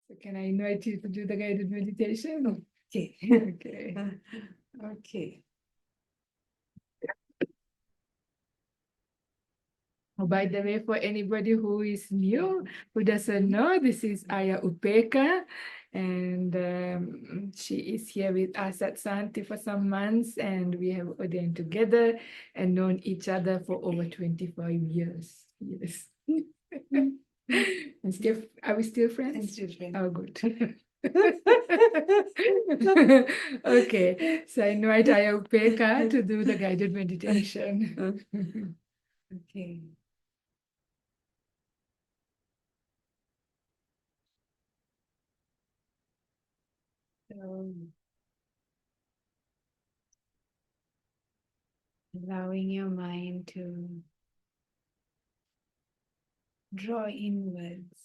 So can I invite you to do the guided meditation? Okay. Okay. Okay. Oh, by the way, for anybody who is new, who doesn't know, this is Aya Upekkaha, and she is here with us at Santi for some months, and we have ordained together and known each other for over 25 years. Yes. And still, are we still friends? And still friends. Oh, good. Okay, so I invite Aya Upekkaha to do the guided meditation. Okay. So, allowing your mind to draw inwards.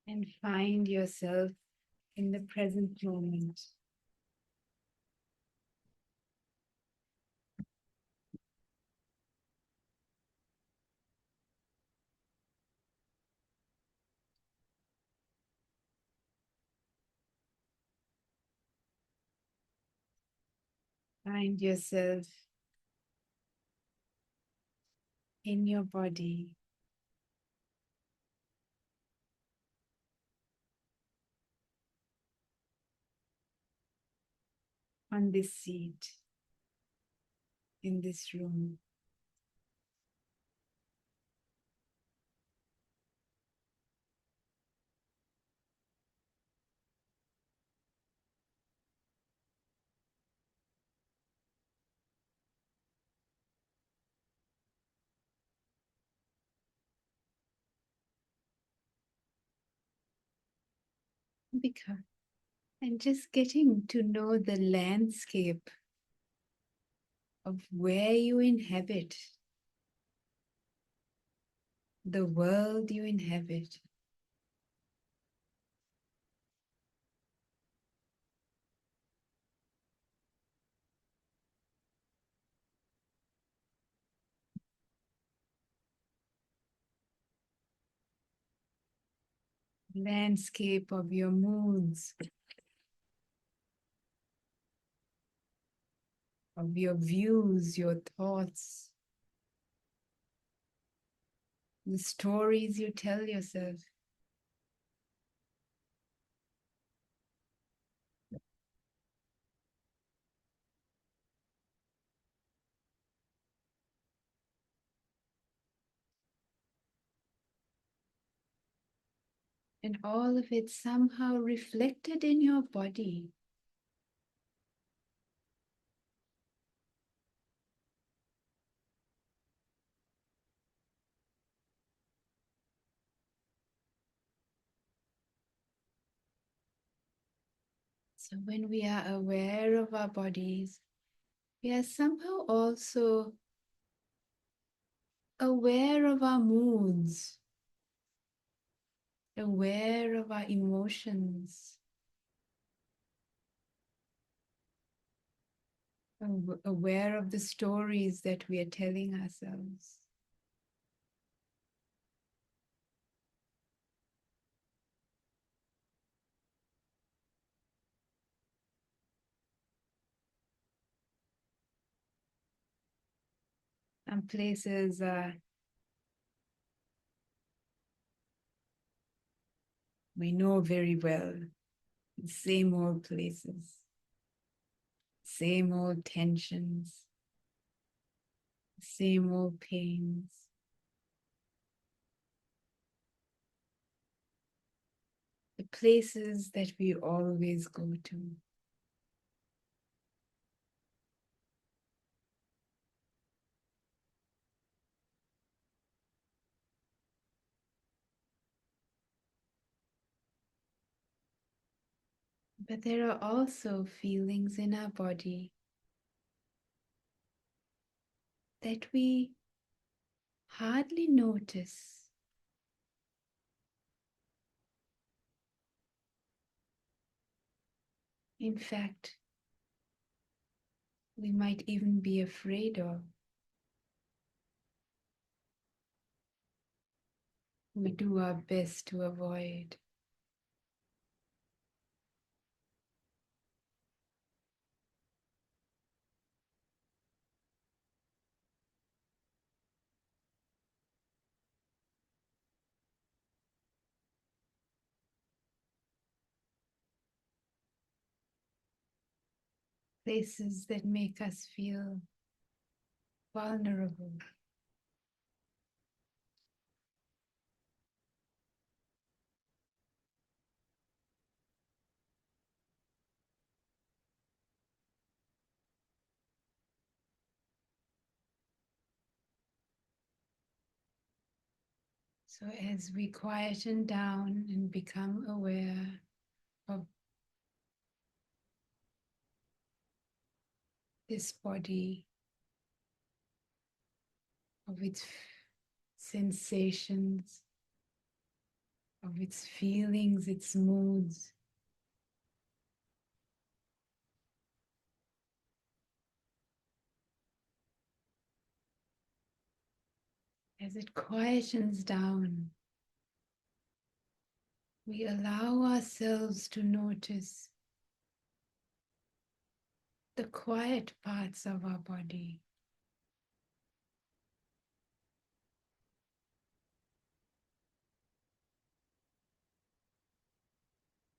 And find yourself in the present moment. Find yourself in your body. On this seat, in this room. Become and just getting to know the landscape of where you inhabit, the world you inhabit. Landscape of your moods, of your views, your thoughts, the stories you tell yourself. And all of it somehow reflected in your body. So when we are aware of our bodies, we are somehow also aware of our moods, aware of our emotions, aware of the stories that we are telling ourselves. Some places we know very well, the same old places, same old tensions, same old pains. The places that we always go to. But there are also feelings in our body that we hardly notice. In fact, we might even be afraid of. We do our best to avoid. Places that make us feel vulnerable. So as we quieten down and become aware of this body, of its sensations, of its feelings, its moods, as it quietens down, we allow ourselves to notice the quiet parts of our body.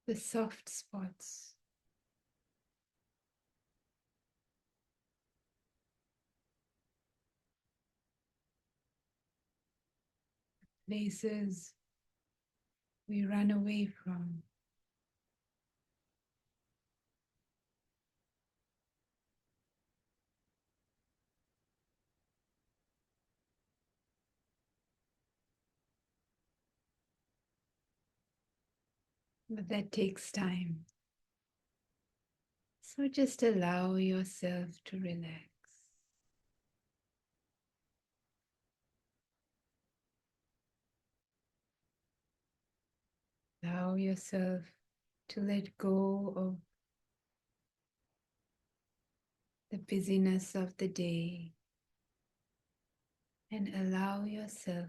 The soft spots, places we run away from. But that takes time. So just allow yourself to relax. Allow yourself to let go of the busyness of the day and allow yourself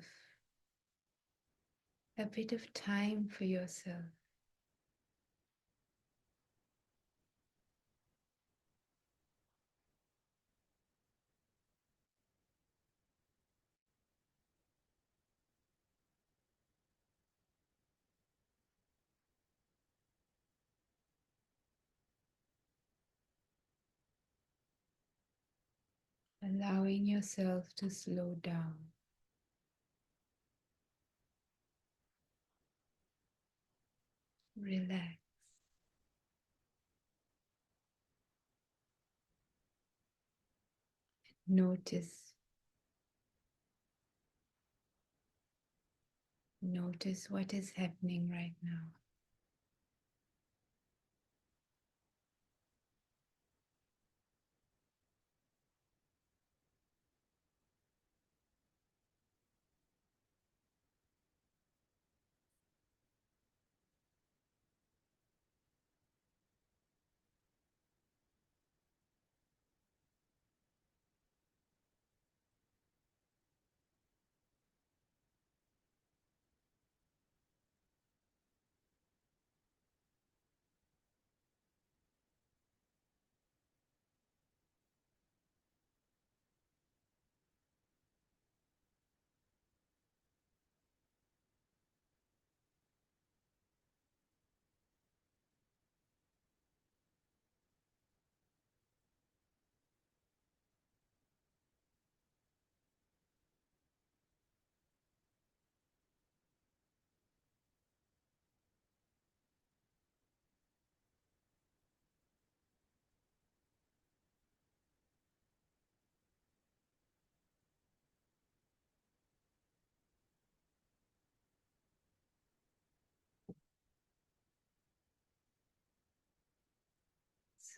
a bit of time for yourself. Allowing yourself to slow down. Relax. Notice. Notice what is happening right now.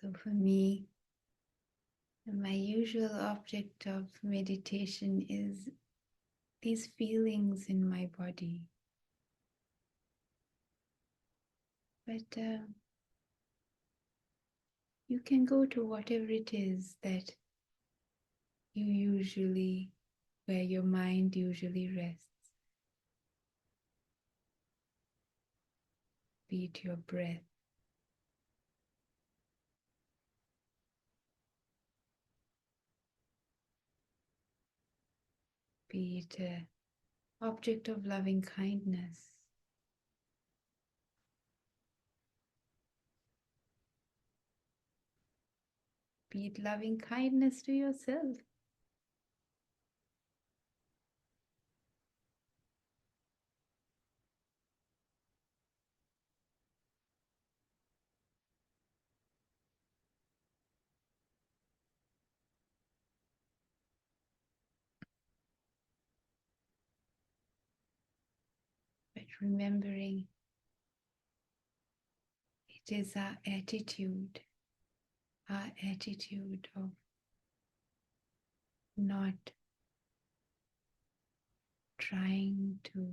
So for me, my usual object of meditation is these feelings in my body. But You can go to whatever it is that you usually, where your mind usually rests. Be it your breath, be it an object of loving kindness, be it loving kindness to yourself. But remembering it is our attitude of not trying to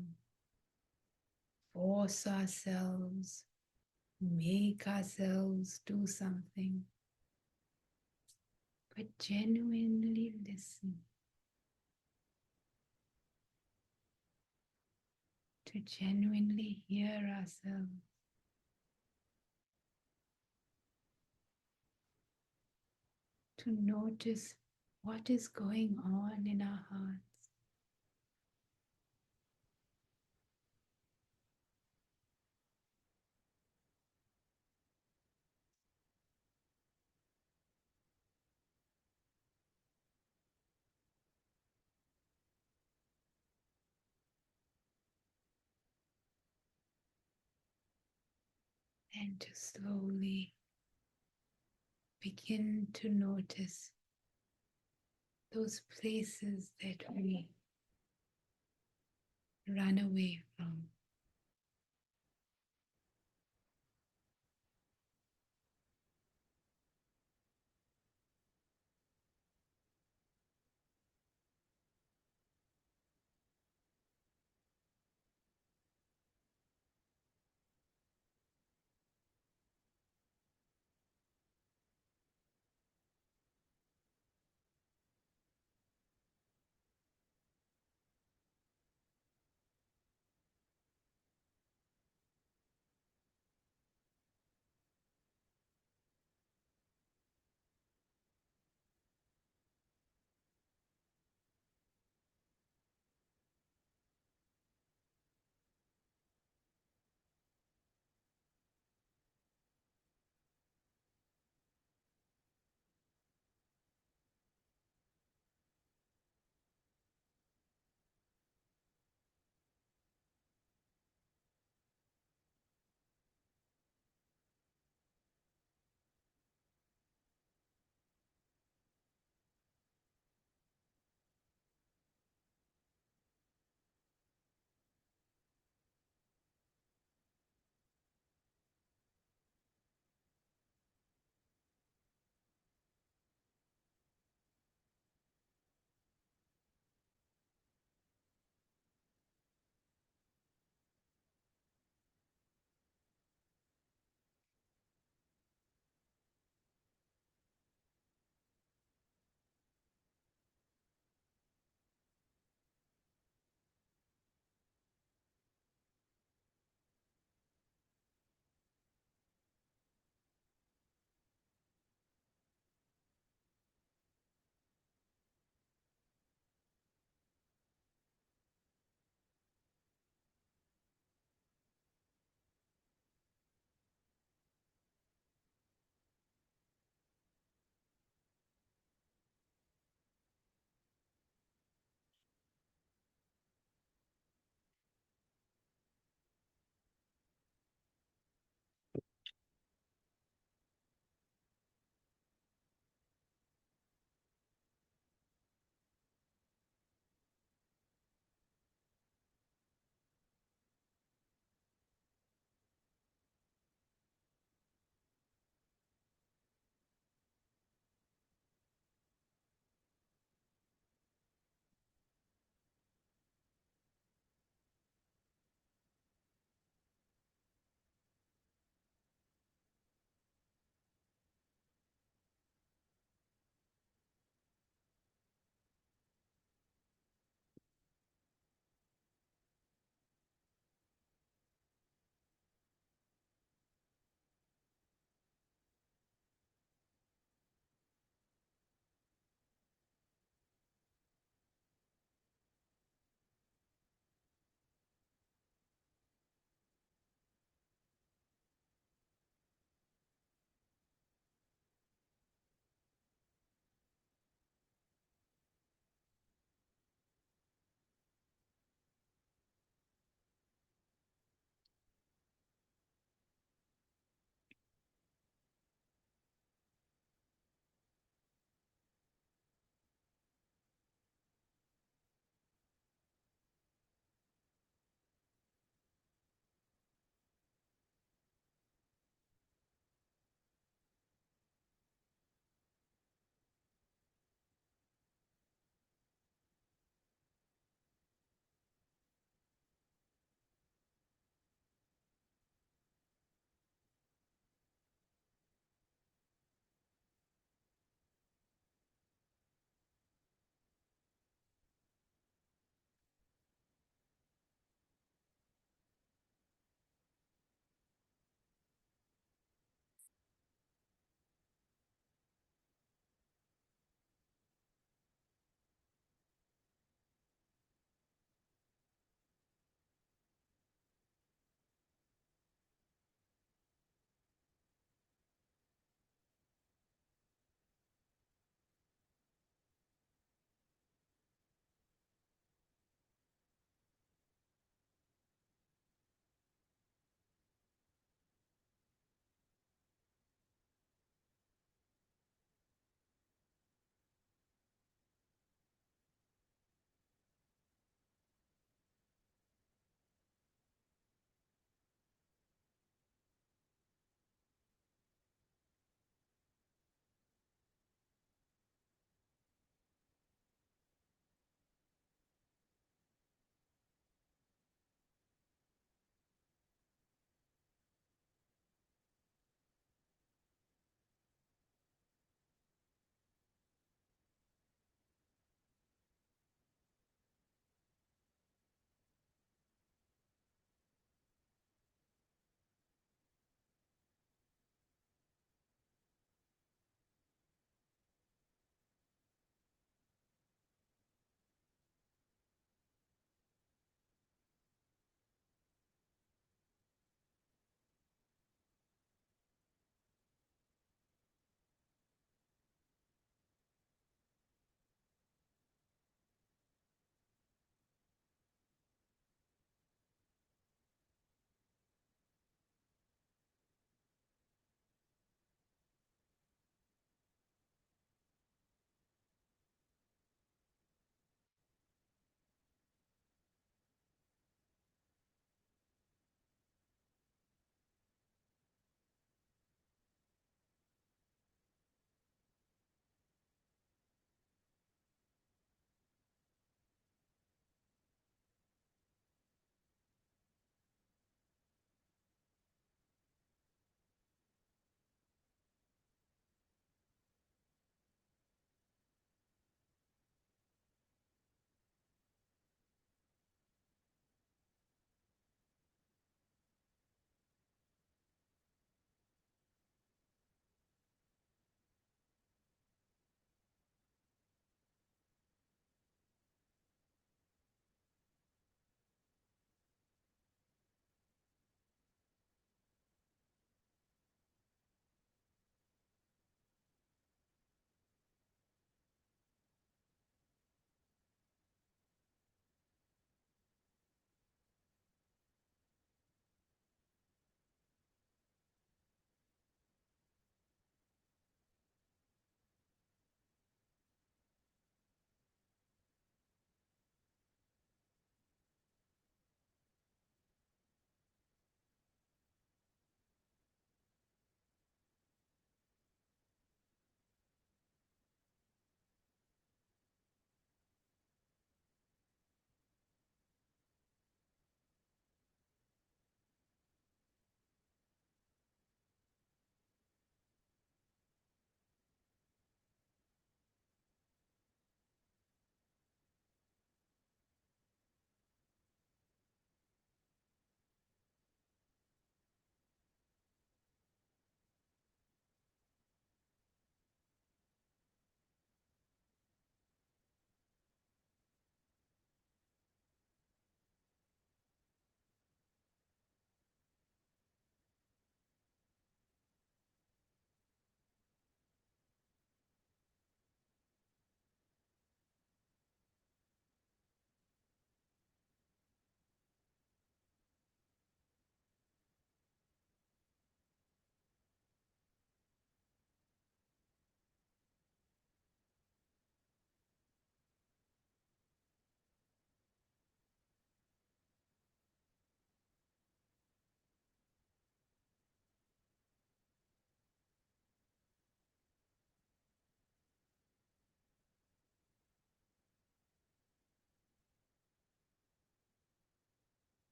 force ourselves, make ourselves do something, but genuinely listen, to genuinely hear ourselves, to notice what is going on in our hearts. And to slowly begin to notice those places that we run away from.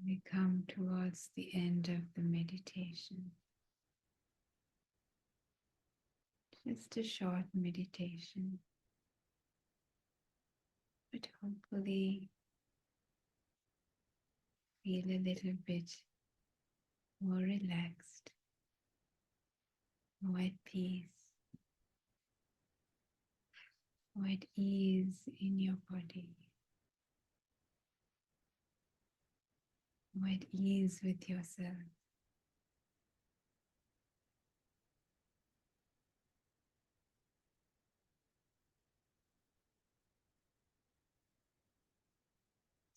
we come towards the end of the meditation. Just a short meditation, but hopefully feel a little bit more relaxed, more at peace, more at ease in your body, more at ease with yourself.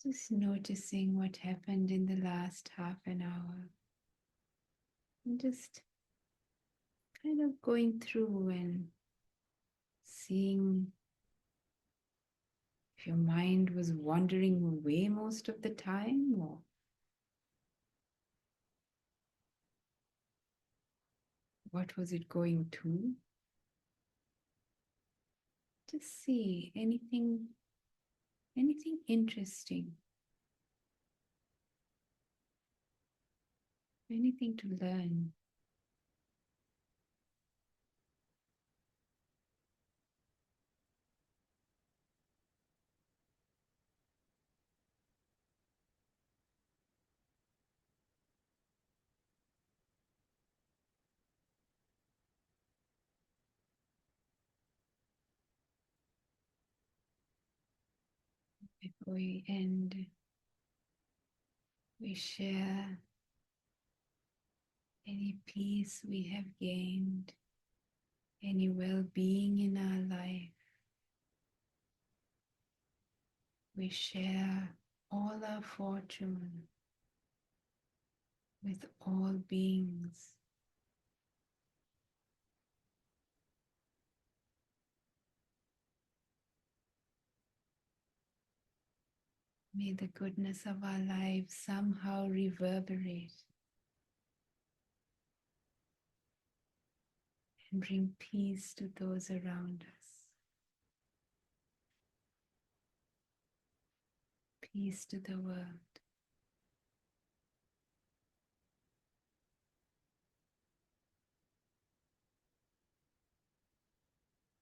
Just noticing what happened in the last half an hour. And just kind of going through and seeing if your mind was wandering away most of the time, or what was it going to? Just see anything interesting, anything to learn. Before we end, we share any peace we have gained, any well-being in our life. We share all our fortune with all beings. May the goodness of our lives somehow reverberate and bring peace to those around us, peace to the world.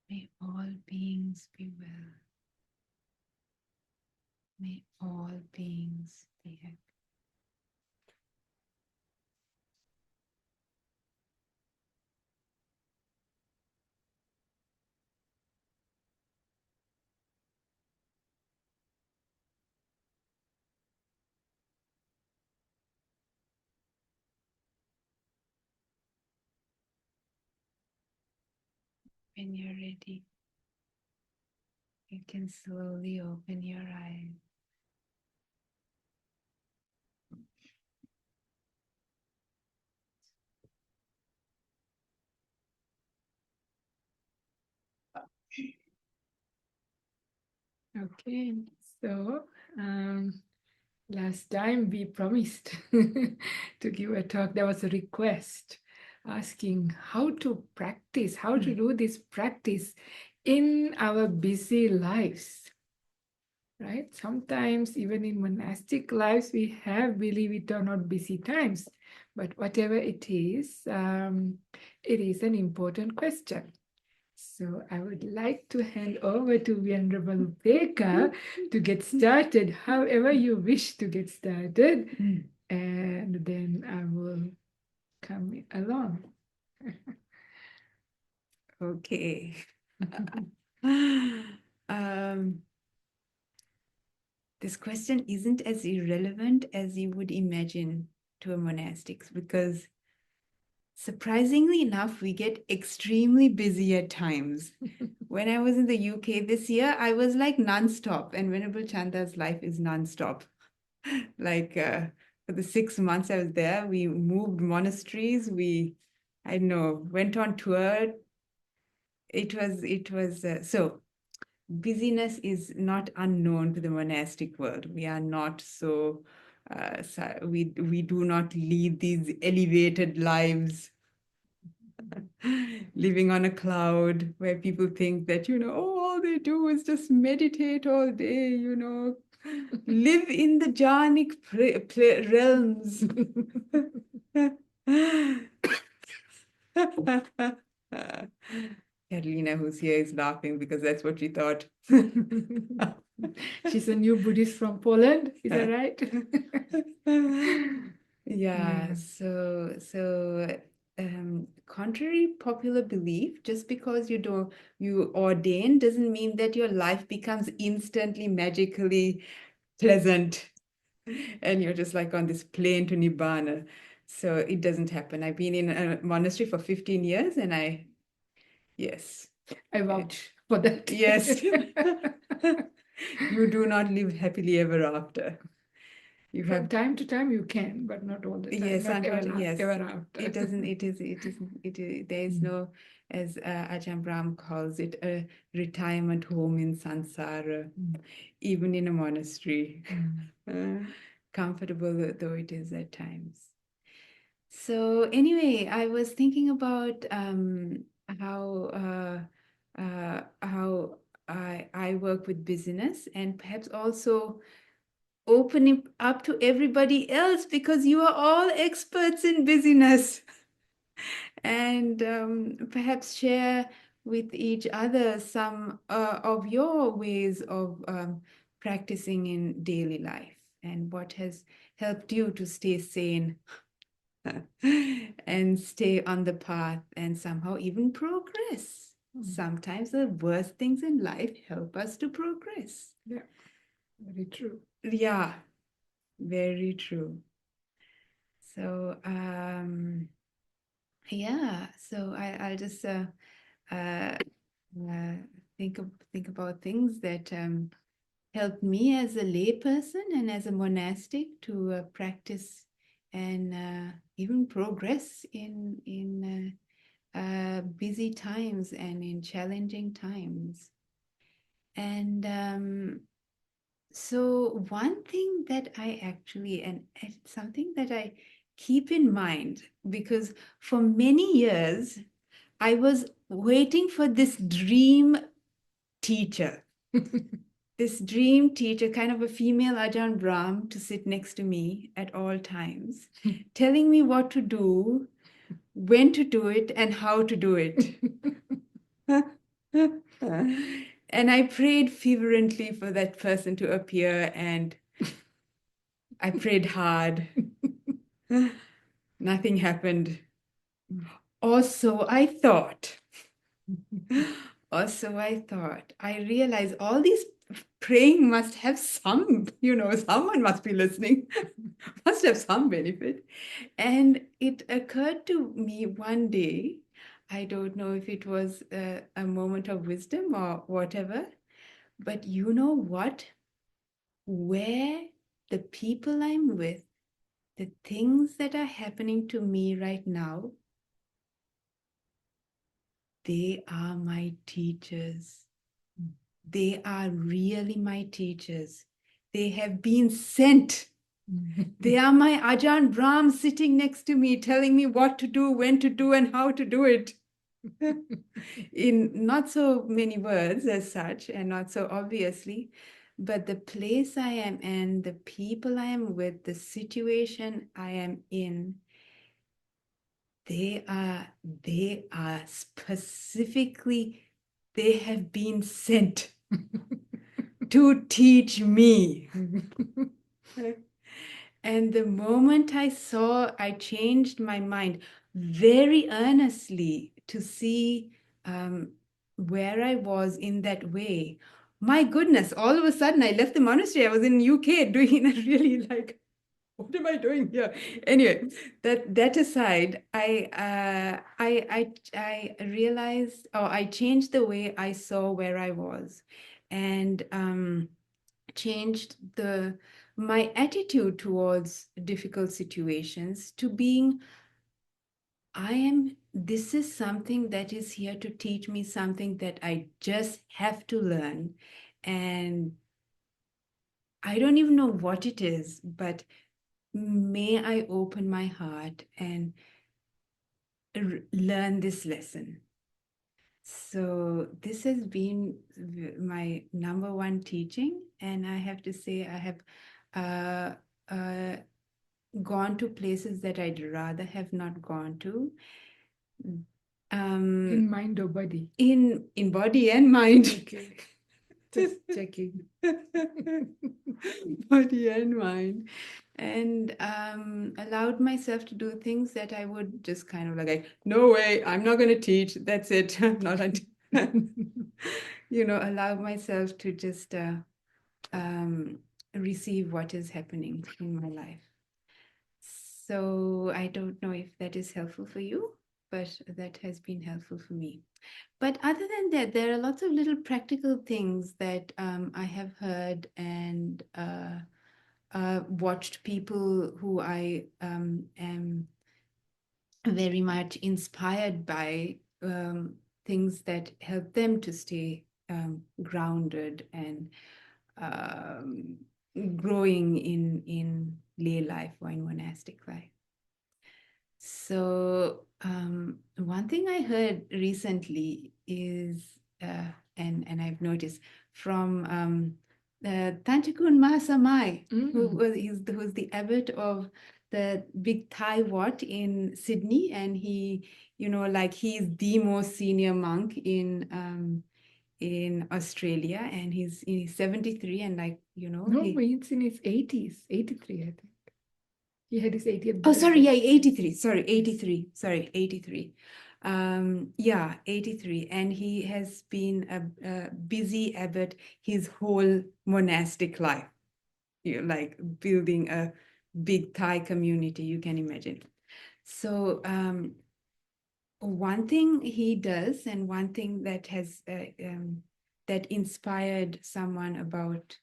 May all beings be well. May all beings be happy. When you're ready, you can slowly open your eyes. Okay, so last time we promised to give a talk. There was a request asking how to practice, how to do this practice in our busy lives. Right? Sometimes even in monastic lives, we have, believe it or not, busy times. But whatever it is an important question. So I would like to hand over to Venerable Upekkaha to get started, however you wish to get started, and then I will come along. Okay. This question isn't as irrelevant as you would imagine to a monastics, because surprisingly enough, we get extremely busy at times. When I was in the UK this year, I was like nonstop, and Venerable Chanda's life is nonstop. Like for the 6 months I was there, we moved monasteries, I don't know, went on tour. It was so busyness is not unknown to the monastic world. We are not we do not lead these elevated lives living on a cloud where people think that, oh, all they do is just meditate all day, live in the jhanic realms. Carolina, who's here, is laughing because that's what she thought. She's a new Buddhist from Poland, is that right? Yeah, contrary popular belief, just because you ordain doesn't mean that your life becomes instantly magically pleasant and you're just like on this plane to Nibbana. So it doesn't happen. I've been in a monastery for 15 years and yes. I vouch for that. Yes. You do not live happily ever after. You From have, time to time you can, but not all the time. yes, Not ever, yes. ever after. It doesn't, it is, there is no, as Ajahn Brahm calls it, a retirement home in samsara, even in a monastery, comfortable though it is at times. So anyway, I was thinking about how I work with business and perhaps also opening up to everybody else because you are all experts in business and perhaps share with each other some of your ways of practicing in daily life and what has helped you to stay sane and stay on the path and somehow even progress. Sometimes the worst things in life help us to progress. Yeah, very true. Yeah, very true. So, yeah, so I'll just think about things that helped me as a layperson and as a monastic to practice and even progress in busy times and in challenging times. And so one thing that I actually, and it's something that I keep in mind, because for many years, I was waiting for this dream teacher, this dream teacher, kind of a female Ajahn Brahm, to sit next to me at all times, telling me what to do, when to do it, and how to do it. And I prayed fervently for that person to appear, and I prayed hard. Nothing happened. Or so I thought. Or so I thought. I realized all these praying must have some, someone must be listening, must have some benefit. And it occurred to me one day, I don't know if it was a moment of wisdom or whatever, but you know what? Where the people I'm with, the things that are happening to me right now, they are my teachers. They are really my teachers. They have been sent. They are my Ajahn Brahm sitting next to me, telling me what to do, when to do, and how to do it. In not so many words as such, and not so obviously, but the place I am in, the people I am with, the situation I am in, they are specifically, they have been sent to teach me. And the moment I changed my mind very earnestly to see where I was in that way. My goodness, all of a sudden I left the monastery. I was in UK doing a really like, what am I doing here? Anyway, that aside, I realized, or I changed the way I saw where I was, and changed my attitude towards difficult situations to being, this is something that is here to teach me something that I just have to learn. And I don't even know what it is, but may I open my heart and learn this lesson. So this has been my number one teaching, and I have to say I have uh, uh, gone to places that I'd rather have not gone to. In mind or body? In body and mind. Okay. Just checking. Body and mind. And allowed myself to do things that I would just kind of like, no way, I'm not going to teach. That's it. Not until, allow myself to just um, receive what is happening in my life. So I don't know if that is helpful for you, but that has been helpful for me. But other than that, there are lots of little practical things that I have heard and watched people who I am very much inspired by, things that help them to stay grounded and um, growing in lay life or in monastic life. So one thing I heard recently is, and I've noticed from Tanchakun Mahasamai, who's the abbot of the Big Thai Wat in Sydney, and he, he's the most senior monk in Australia, and he's 73, and No, he's in his 80s, 83, I think. He had his 80th Oh, sorry, birthday. yeah, 83. Sorry, 83. Sorry, 83. Yeah, 83. And he has been a busy abbot his whole monastic life, like building a big Thai community, you can imagine. So one thing he does, and one thing that has that inspired someone about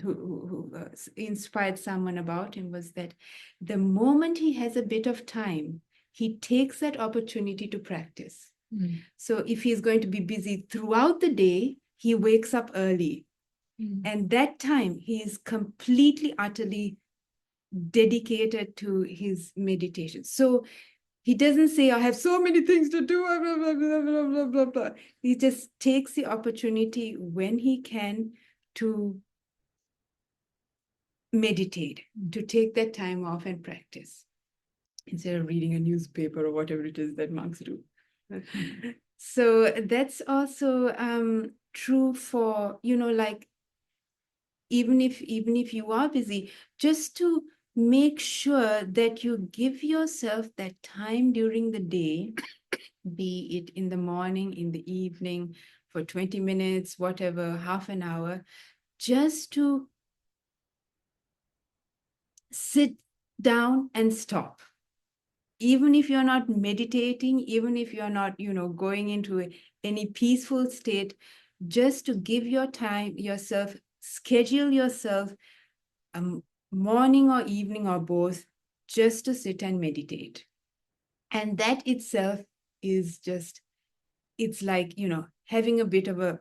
who inspired someone about him was that the moment he has a bit of time, he takes that opportunity to practice. So if he's going to be busy throughout the day, he wakes up early. And that time he is completely, utterly dedicated to his meditation. So he doesn't say, I have so many things to do, blah, blah, blah, blah, blah, blah, blah. He just takes the opportunity when he can to meditate, to take that time off and practice instead of reading a newspaper or whatever it is that monks do. So that's also true for, like, even if you are busy, just to make sure that you give yourself that time during the day, be it in the morning, in the evening, for 20 minutes, whatever, half an hour, just to sit down and stop. Even if you're not meditating, even if you're not, going into any peaceful state, just to give yourself, schedule yourself, morning or evening or both, just to sit and meditate. And that itself is just, it's like, having a bit of a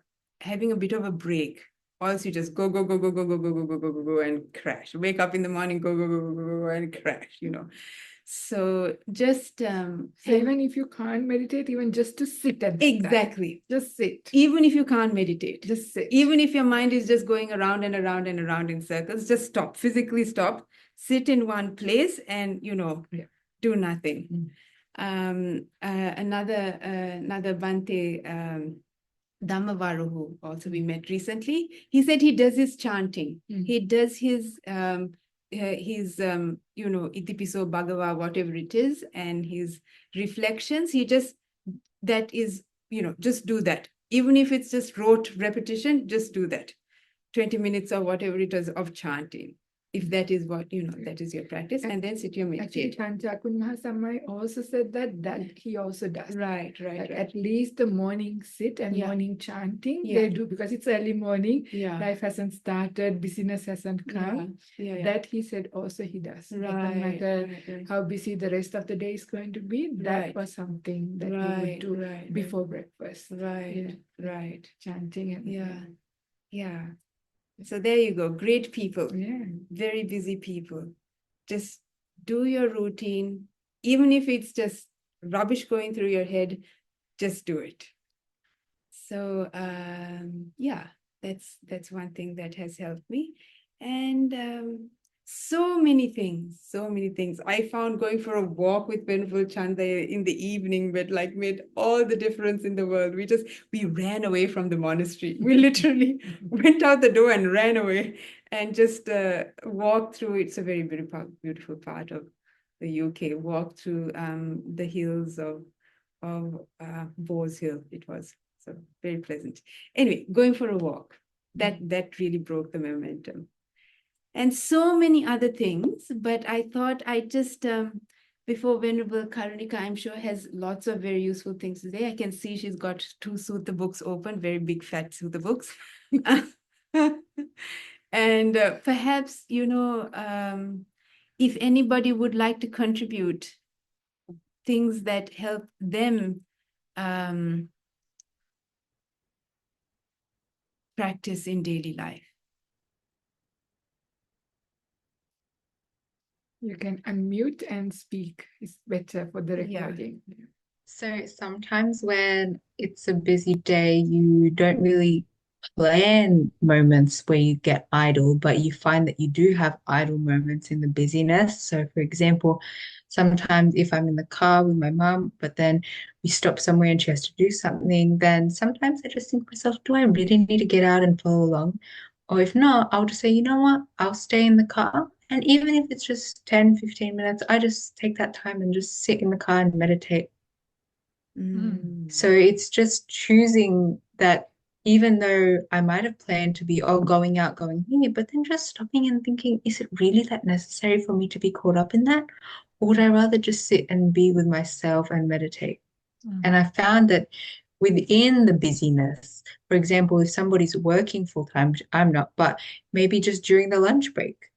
break. Or else you just go, go, go, go, go, go, go, go, go, go, go, go, and crash. Wake up in the morning, go, go, go, go, go, go, and crash, So just So even if you can't meditate, even just to sit at that exactly. time. Just sit. Even if you can't meditate. Just sit. Even if your mind is just going around and around and around in circles, just stop, physically stop, sit in one place and, do nothing. Another Bhante, Dhammavaru, who also we met recently, he said he does his chanting. He does his Itipiso Bhagava, whatever it is, and his reflections. He just, that is, just do that. Even if it's just rote repetition, just do that. 20 minutes or whatever it is of chanting. If that is what, that is your practice, and then sit your meditate. Actually, Tanchakun Mahasamai also said that he also does. Right. At least the morning sit and morning chanting, Yeah. they do, because it's early morning, Yeah. life hasn't started, busyness hasn't come. Yeah. That he said also he does. Doesn't matter how busy the rest of the day is going to be, that was something that he would do before breakfast. Right. Chanting and Yeah. So there you go. Great people. yeah. Very busy people. Just do your routine. Even if it's just rubbish going through your head, just do it. So yeah, that's one thing that has helped me. And so many things. I found going for a walk with Venerable Chanda in the evening, but like made all the difference in the world. We ran away from the monastery. We literally went out the door and ran away and just walked through. It's a very beautiful part of the UK. Walked through the hills of Bose Hill. It was so very pleasant. Anyway, going for a walk. That really broke the momentum. And so many other things, but I thought I just before Venerable Karunika, I'm sure has lots of very useful things to say. I can see she's got 2 Sutta books open, very big fat Sutta books. And perhaps, if anybody would like to contribute things that help them practice in daily life. You can unmute and speak. It's better for the Yeah. recording. So sometimes when it's a busy day, you don't really plan moments where you get idle, but you find that you do have idle moments in the busyness. So, for example, sometimes if I'm in the car with my mum, but then we stop somewhere and she has to do something, then sometimes I just think to myself, do I really need to get out and follow along? Or if not, I'll just say, you know what, I'll stay in the car. And even if it's just 10, 15 minutes, I just take that time and just sit in the car and meditate. So it's just choosing that even though I might have planned to be, oh, going out, going here, but then just stopping and thinking, is it really that necessary for me to be caught up in that? Or would I rather just sit and be with myself and meditate? And I found that within the busyness, for example, if somebody's working full time, which I'm not, but maybe just during the lunch break,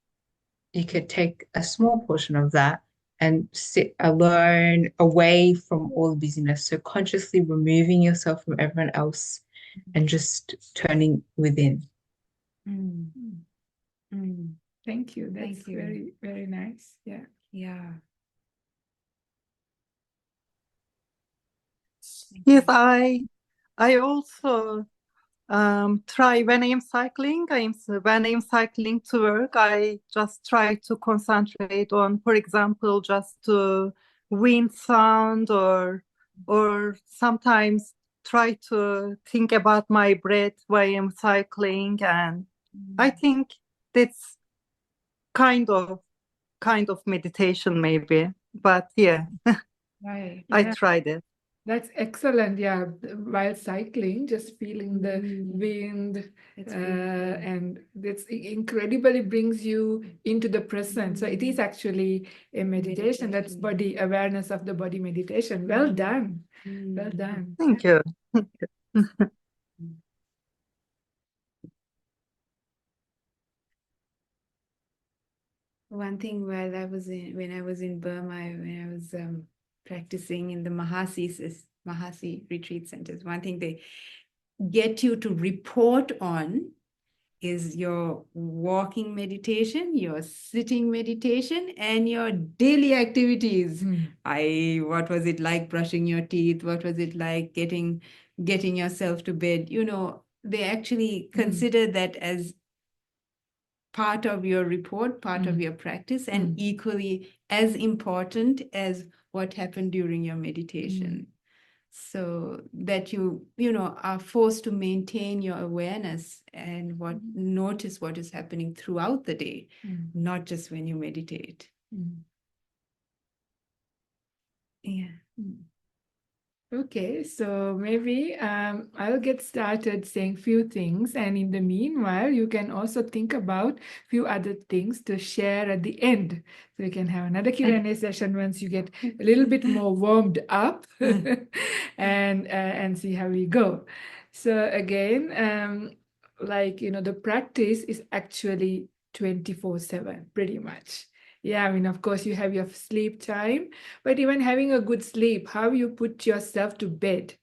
you could take a small portion of that and sit alone away from all the busyness. So consciously removing yourself from everyone else and just turning within. Thank you. That's Thank you. very, very nice. Yeah. Yeah. Yes, I also try when I'm cycling. When I'm cycling to work, I just try to concentrate on, for example, just wind sound or sometimes try to think about my breath while I'm cycling, and I think that's kind of meditation maybe. But yeah, Right. I Yeah. tried it. That's excellent. Yeah. While cycling, just feeling the wind, That's beautiful. and it's incredibly brings you into the present. So it is actually a meditation. That's body awareness of the body meditation. Well done. Well done. Thank you. One thing when I was in Burma, when I was practicing in the Mahasi retreat centers, one thing they get you to report on is your walking meditation, your sitting meditation, and your daily activities. What was it like brushing your teeth? What was it like getting yourself to bed? They actually consider that as part of your report, part of your practice, and equally as important as what happened during your meditation. So that you are forced to maintain your awareness and notice what is happening throughout the day, not just when you meditate. Yeah. Okay, so maybe I'll get started saying few things, and in the meanwhile, you can also think about few other things to share at the end. So you can have another Q&A session once you get a little bit more warmed up, and see how we go. So again, the practice is actually 24/7, pretty much. Yeah, I mean, of course, you have your sleep time, but even having a good sleep, how you put yourself to bed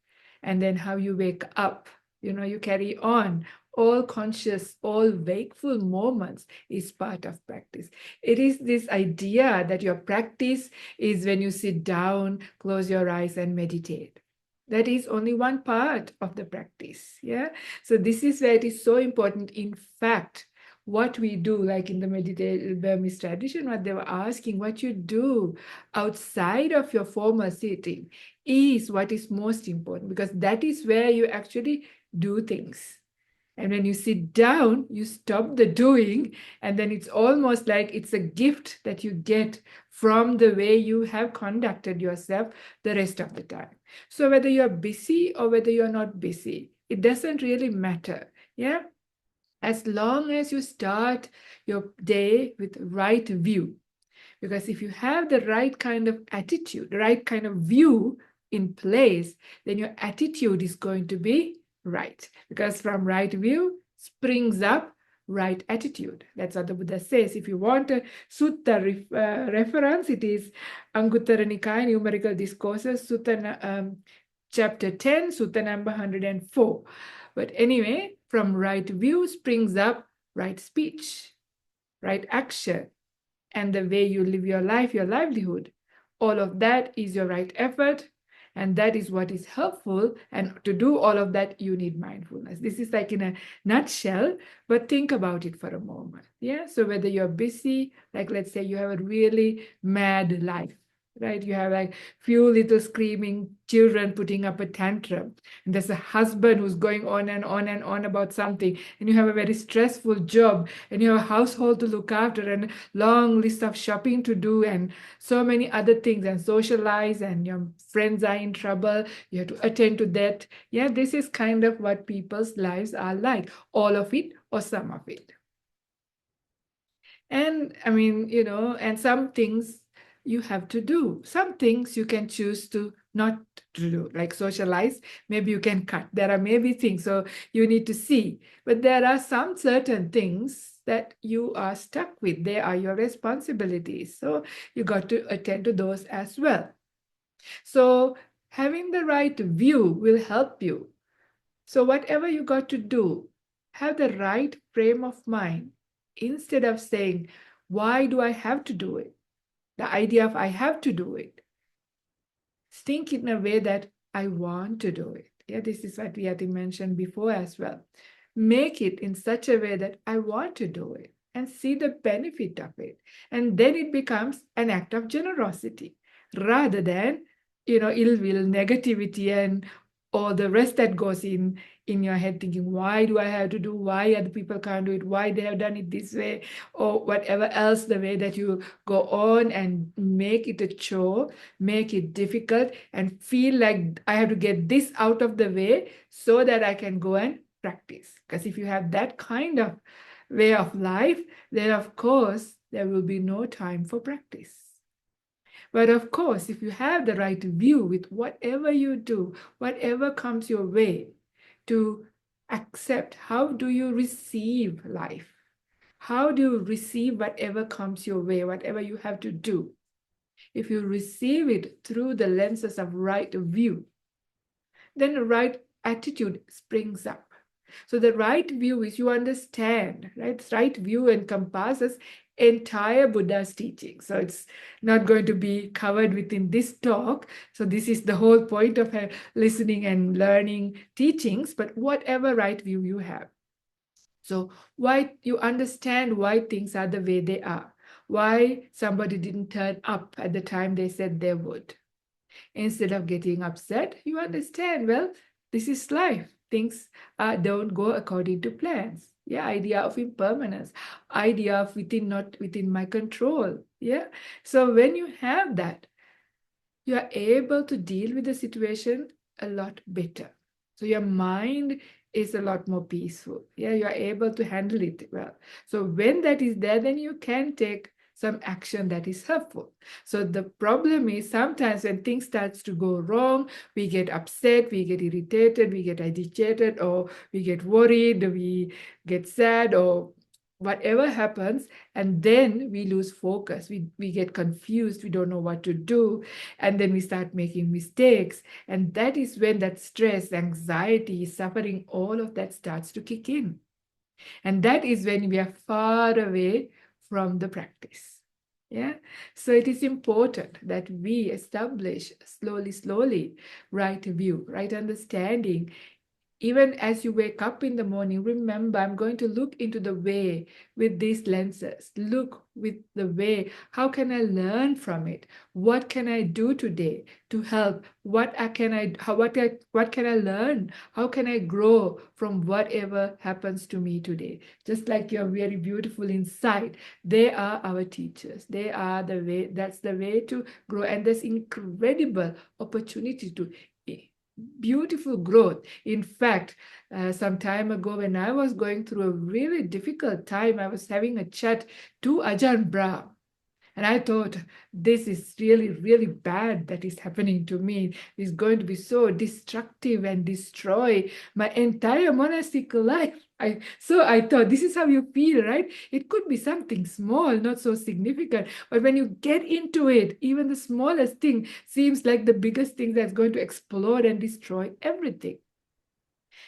and then how you wake up, you carry on. All conscious, all wakeful moments is part of practice. It is this idea that your practice is when you sit down, close your eyes, and meditate. That is only one part of the practice. Yeah. So this is where it is so important. In fact, what we do, like in the meditative Burmese tradition, what they were asking, what you do outside of your formal sitting is what is most important, because that is where you actually do things. And when you sit down, you stop the doing, and then it's almost like it's a gift that you get from the way you have conducted yourself the rest of the time. So whether you're busy or whether you're not busy, it doesn't really matter. Yeah. As long as you start your day with right view. Because if you have the right kind of attitude, the right kind of view in place, then your attitude is going to be right. Because from right view springs up right attitude. That's what the Buddha says. If you want a sutta reference, it is Anguttara Nikaya Numerical Discourses, chapter 10, sutta number 104. But anyway, from right view springs up right speech, right action, and the way you live your life, your livelihood. All of that is your right effort, and that is what is helpful. And to do all of that, you need mindfulness. This is like in a nutshell, but think about it for a moment. Yeah. So whether you're busy, like let's say you have a really mad life, right? You have like few little screaming children putting up a tantrum, and there's a husband who's going on and on and on about something, and you have a very stressful job, and you have a household to look after, and a long list of shopping to do, and so many other things, and socialize, and your friends are in trouble, you have to attend to that. Yeah, this is kind of what people's lives are like, all of it or some of it. And I mean, and some things you have to do. Some things you can choose to not to do, like socialize. Maybe you can cut. There are maybe things, so you need to see. But there are some certain things that you are stuck with. They are your responsibilities. So you got to attend to those as well. So having the right view will help you. So whatever you got to do, have the right frame of mind. Instead of saying, why do I have to do it? The idea of I have to do it. Think in a way that I want to do it. Yeah, this is what we had mentioned before as well. Make it in such a way that I want to do it and see the benefit of it. And then it becomes an act of generosity rather than, ill will, negativity, and all the rest that goes in your head thinking, why do I have to do? Why other people can't do it? Why they have done it this way? Or whatever else, the way that you go on and make it a chore, make it difficult, and feel like I have to get this out of the way so that I can go and practice. Because if you have that kind of way of life, then of course there will be no time for practice. But of course, if you have the right view with whatever you do, whatever comes your way, to accept how do you receive life? How do you receive whatever comes your way, whatever you have to do? If you receive it through the lenses of right view, then the right attitude springs up. So the right view is you understand, right? Right view encompasses entire Buddha's teaching. So it's not going to be covered within this talk. So this is the whole point of listening and learning teachings, but whatever right view you have. So why you understand why things are the way they are, why somebody didn't turn up at the time they said they would. Instead of getting upset, you understand, well, this is life. Things don't go according to plans. Yeah, idea of impermanence, idea of not within my control. Yeah. So when you have that, you are able to deal with the situation a lot better. So your mind is a lot more peaceful. Yeah, you are able to handle it well. So when that is there, then you can take some action that is helpful. So the problem is sometimes when things starts to go wrong, we get upset, we get irritated, we get agitated, or we get worried, we get sad, or whatever happens, and then we lose focus. We get confused, we don't know what to do, and then we start making mistakes. And that is when that stress, anxiety, suffering, all of that starts to kick in. And that is when we are far away from the practice. Yeah, so it is important that we establish slowly right view, right understanding. Even as you wake up in the morning, remember, I'm going to look into the way with these lenses. Look with the way. How can I learn from it? What can I do today to help? What can I learn? How can I grow from whatever happens to me today? Just like you're very beautiful inside, they are our teachers. They are the way. That's the way to grow. And there's incredible opportunity to beautiful growth. In fact, some time ago, when I was going through a really difficult time, I was having a chat to Ajahn Brahm. And I thought, this is really bad that is happening to me. It's going to be so destructive and destroy my entire monastic life. So I thought, this is how you feel, right? It could be something small, not so significant. But when you get into it, even the smallest thing seems like the biggest thing that's going to explode and destroy everything.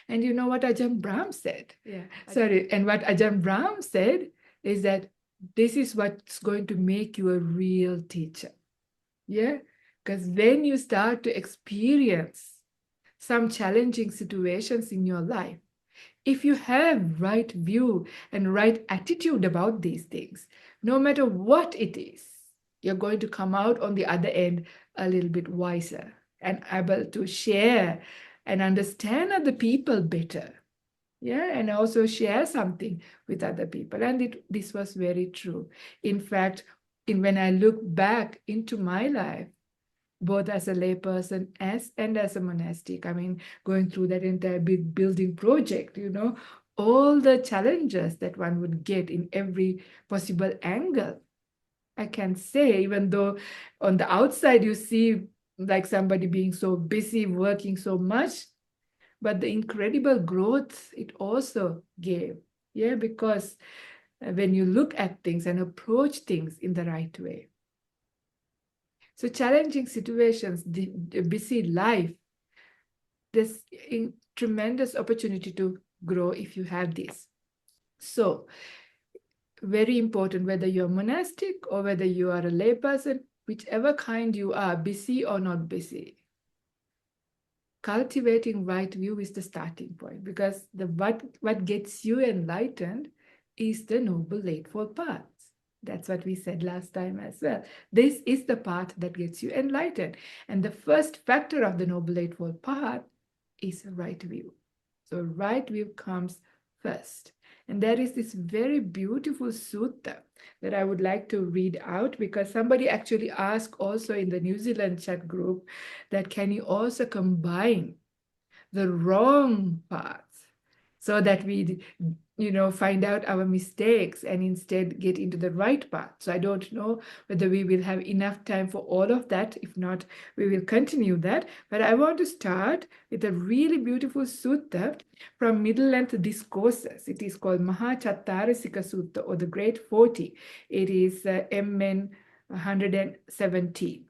And you know what Ajahn Brahm said? Yeah. Sorry, and what Ajahn Brahm said is that this is what's going to make you a real teacher. Yeah, because when you start to experience some challenging situations in your life, if you have right view and right attitude about these things, no matter what it is, you're going to come out on the other end a little bit wiser and able to share and understand other people better. Yeah, and also share something with other people. And this was very true. In fact, when I look back into my life, both as a layperson and as a monastic, I mean, going through that entire big building project, all the challenges that one would get in every possible angle. I can say, even though on the outside you see like somebody being so busy, working so much, but the incredible growth it also gave. Yeah, because when you look at things and approach things in the right way. So challenging situations, the busy life, there's a tremendous opportunity to grow if you have this. So very important, whether you're monastic or whether you are a layperson, whichever kind you are, busy or not busy, cultivating right view is the starting point, because what gets you enlightened is the Noble Eightfold Path. That's what we said last time as well. This is the path that gets you enlightened. And the first factor of the Noble Eightfold Path is right view. So right view comes first. And there is this very beautiful sutta that I would like to read out, because somebody actually asked also in the New Zealand chat group that can you also combine the wrong paths so that we find out our mistakes and instead get into the right path. So I don't know whether we will have enough time for all of that. If not, we will continue that. But I want to start with a really beautiful sutta from Middle Length Discourses. It is called Mahachattarasika Sutta, or the Great 40. It is MN 117.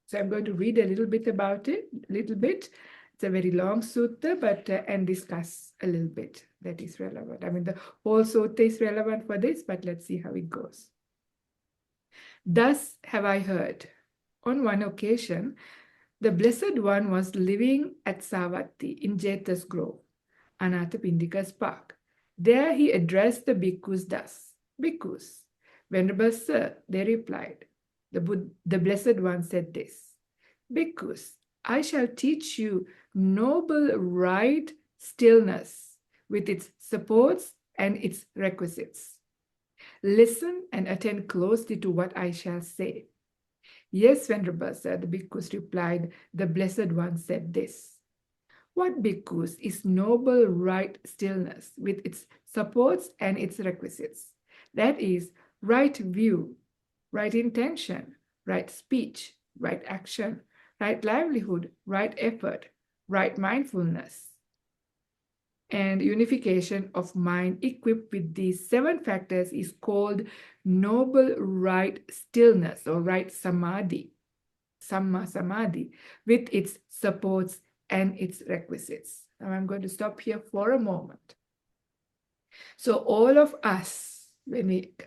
So I'm going to read a little bit about it, It's a very long sutta, but and discuss a little bit that is relevant. I mean, the whole sutta is relevant for this, but let's see how it goes. Thus have I heard. On one occasion, the Blessed One was living at Savatthi in Jeta's Grove, Anathapindika's park. There he addressed the bhikkhus thus. Bhikkhus, Venerable Sir, they replied. The Blessed One said this. Bhikkhus, I shall teach you noble right stillness with its supports and its requisites. Listen and attend closely to what I shall say. Yes, Venerable Sir, the bhikkhus replied. The Blessed One said this. What, bhikkhus, is noble right stillness with its supports and its requisites? That is, right view, right intention, right speech, right action, right livelihood, right effort, right mindfulness, and unification of mind equipped with these 7 factors is called noble right stillness, or right samadhi, samma samadhi, with its supports and its requisites. Now I'm going to stop here for a moment. So all of us,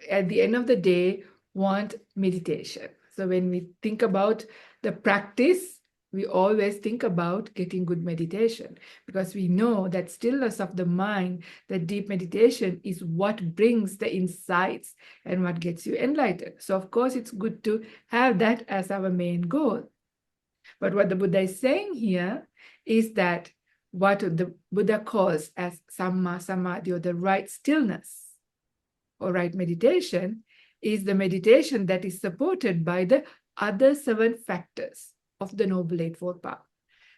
at the end of the day, want meditation. So when we think about the practice, we always think about getting good meditation, because we know that stillness of the mind, that deep meditation is what brings the insights and what gets you enlightened. So of course, it's good to have that as our main goal. But what the Buddha is saying here is that what the Buddha calls as samma samadhi, or the right stillness or right meditation, is the meditation that is supported by the other 7 factors of the Noble Eightfold Path.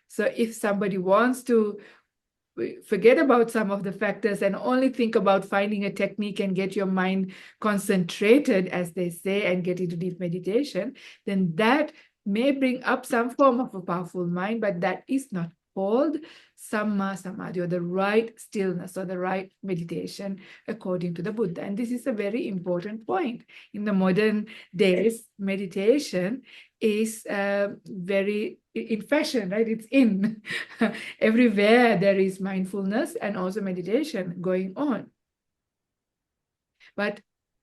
So if somebody wants to forget about some of the factors and only think about finding a technique and get your mind concentrated, as they say, and get into deep meditation, then that may bring up some form of a powerful mind, but that is not called samma samadhi, or the right stillness, or the right meditation according to the Buddha. And this is a very important point. In the modern days, meditation is very in fashion, right? It's in. Everywhere there is mindfulness and also meditation going on. But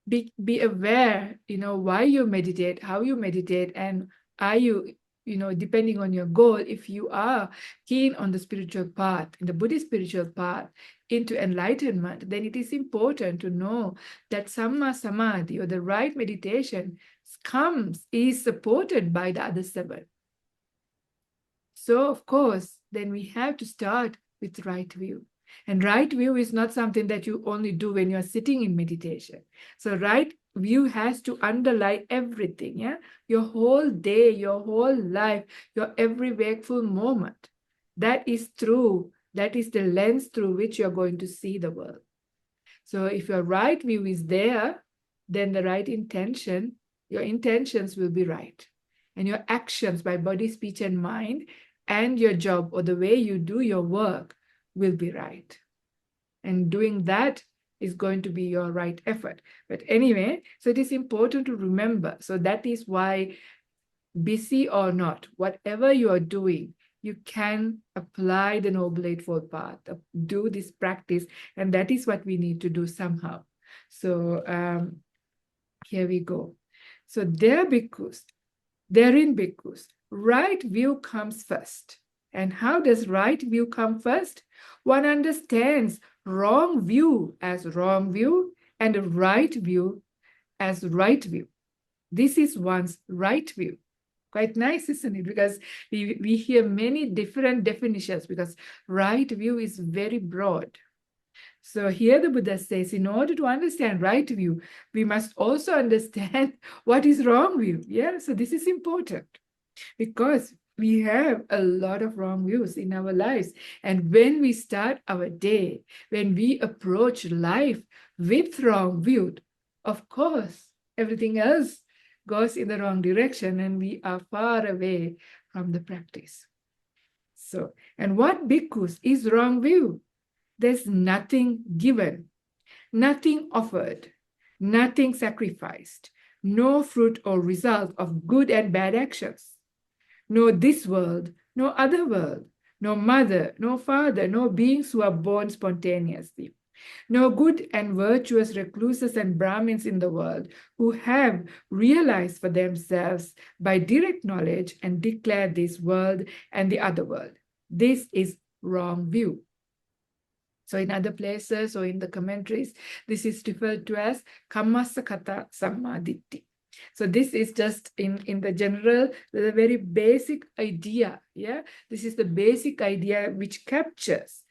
be aware, why you meditate, how you meditate, and are you, depending on your goal, if you are keen on the spiritual path, in the Buddhist spiritual path, into enlightenment, then it is important to know that samma samadhi, or the right meditation, is supported by the other 7. So, of course, then we have to start with right view. And right view is not something that you only do when you're sitting in meditation. So right view has to underlie everything, yeah? Your whole day, your whole life, your every wakeful moment. That is true. That is the lens through which you're going to see the world. So if your right view is there, then the right intention, your intentions will be right. And your actions by body, speech, and mind, and your job, or the way you do your work, will be right. And doing that is going to be your right effort. But anyway, so it is important to remember. So that is why, busy or not, whatever you are doing, you can apply the Noble Eightfold Path, do this practice, and that is what we need to do somehow. So here we go. So therein bhikkhus, right view comes first. And how does right view come first? One understands wrong view as wrong view and right view as right view. This is one's right view. Quite nice, isn't it? Because we hear many different definitions, because right view is very broad. So here the Buddha says, in order to understand right view, we must also understand what is wrong view. Yeah, so this is important, because we have a lot of wrong views in our lives. And when we start our day, when we approach life with wrong view, of course, everything else goes in the wrong direction, and we are far away from the practice. So, and what bhikkhus is wrong view? There's nothing given, nothing offered, nothing sacrificed, no fruit or result of good and bad actions. No this world, no other world, no mother, no father, no beings who are born spontaneously. No good and virtuous recluses and Brahmins in the world who have realized for themselves by direct knowledge and declared this world and the other world. This is wrong view. So in other places or in the commentaries, this is referred to as kammasakata sammaditthi. So this is just in the general, the very basic idea. Yeah, this is the basic idea which captures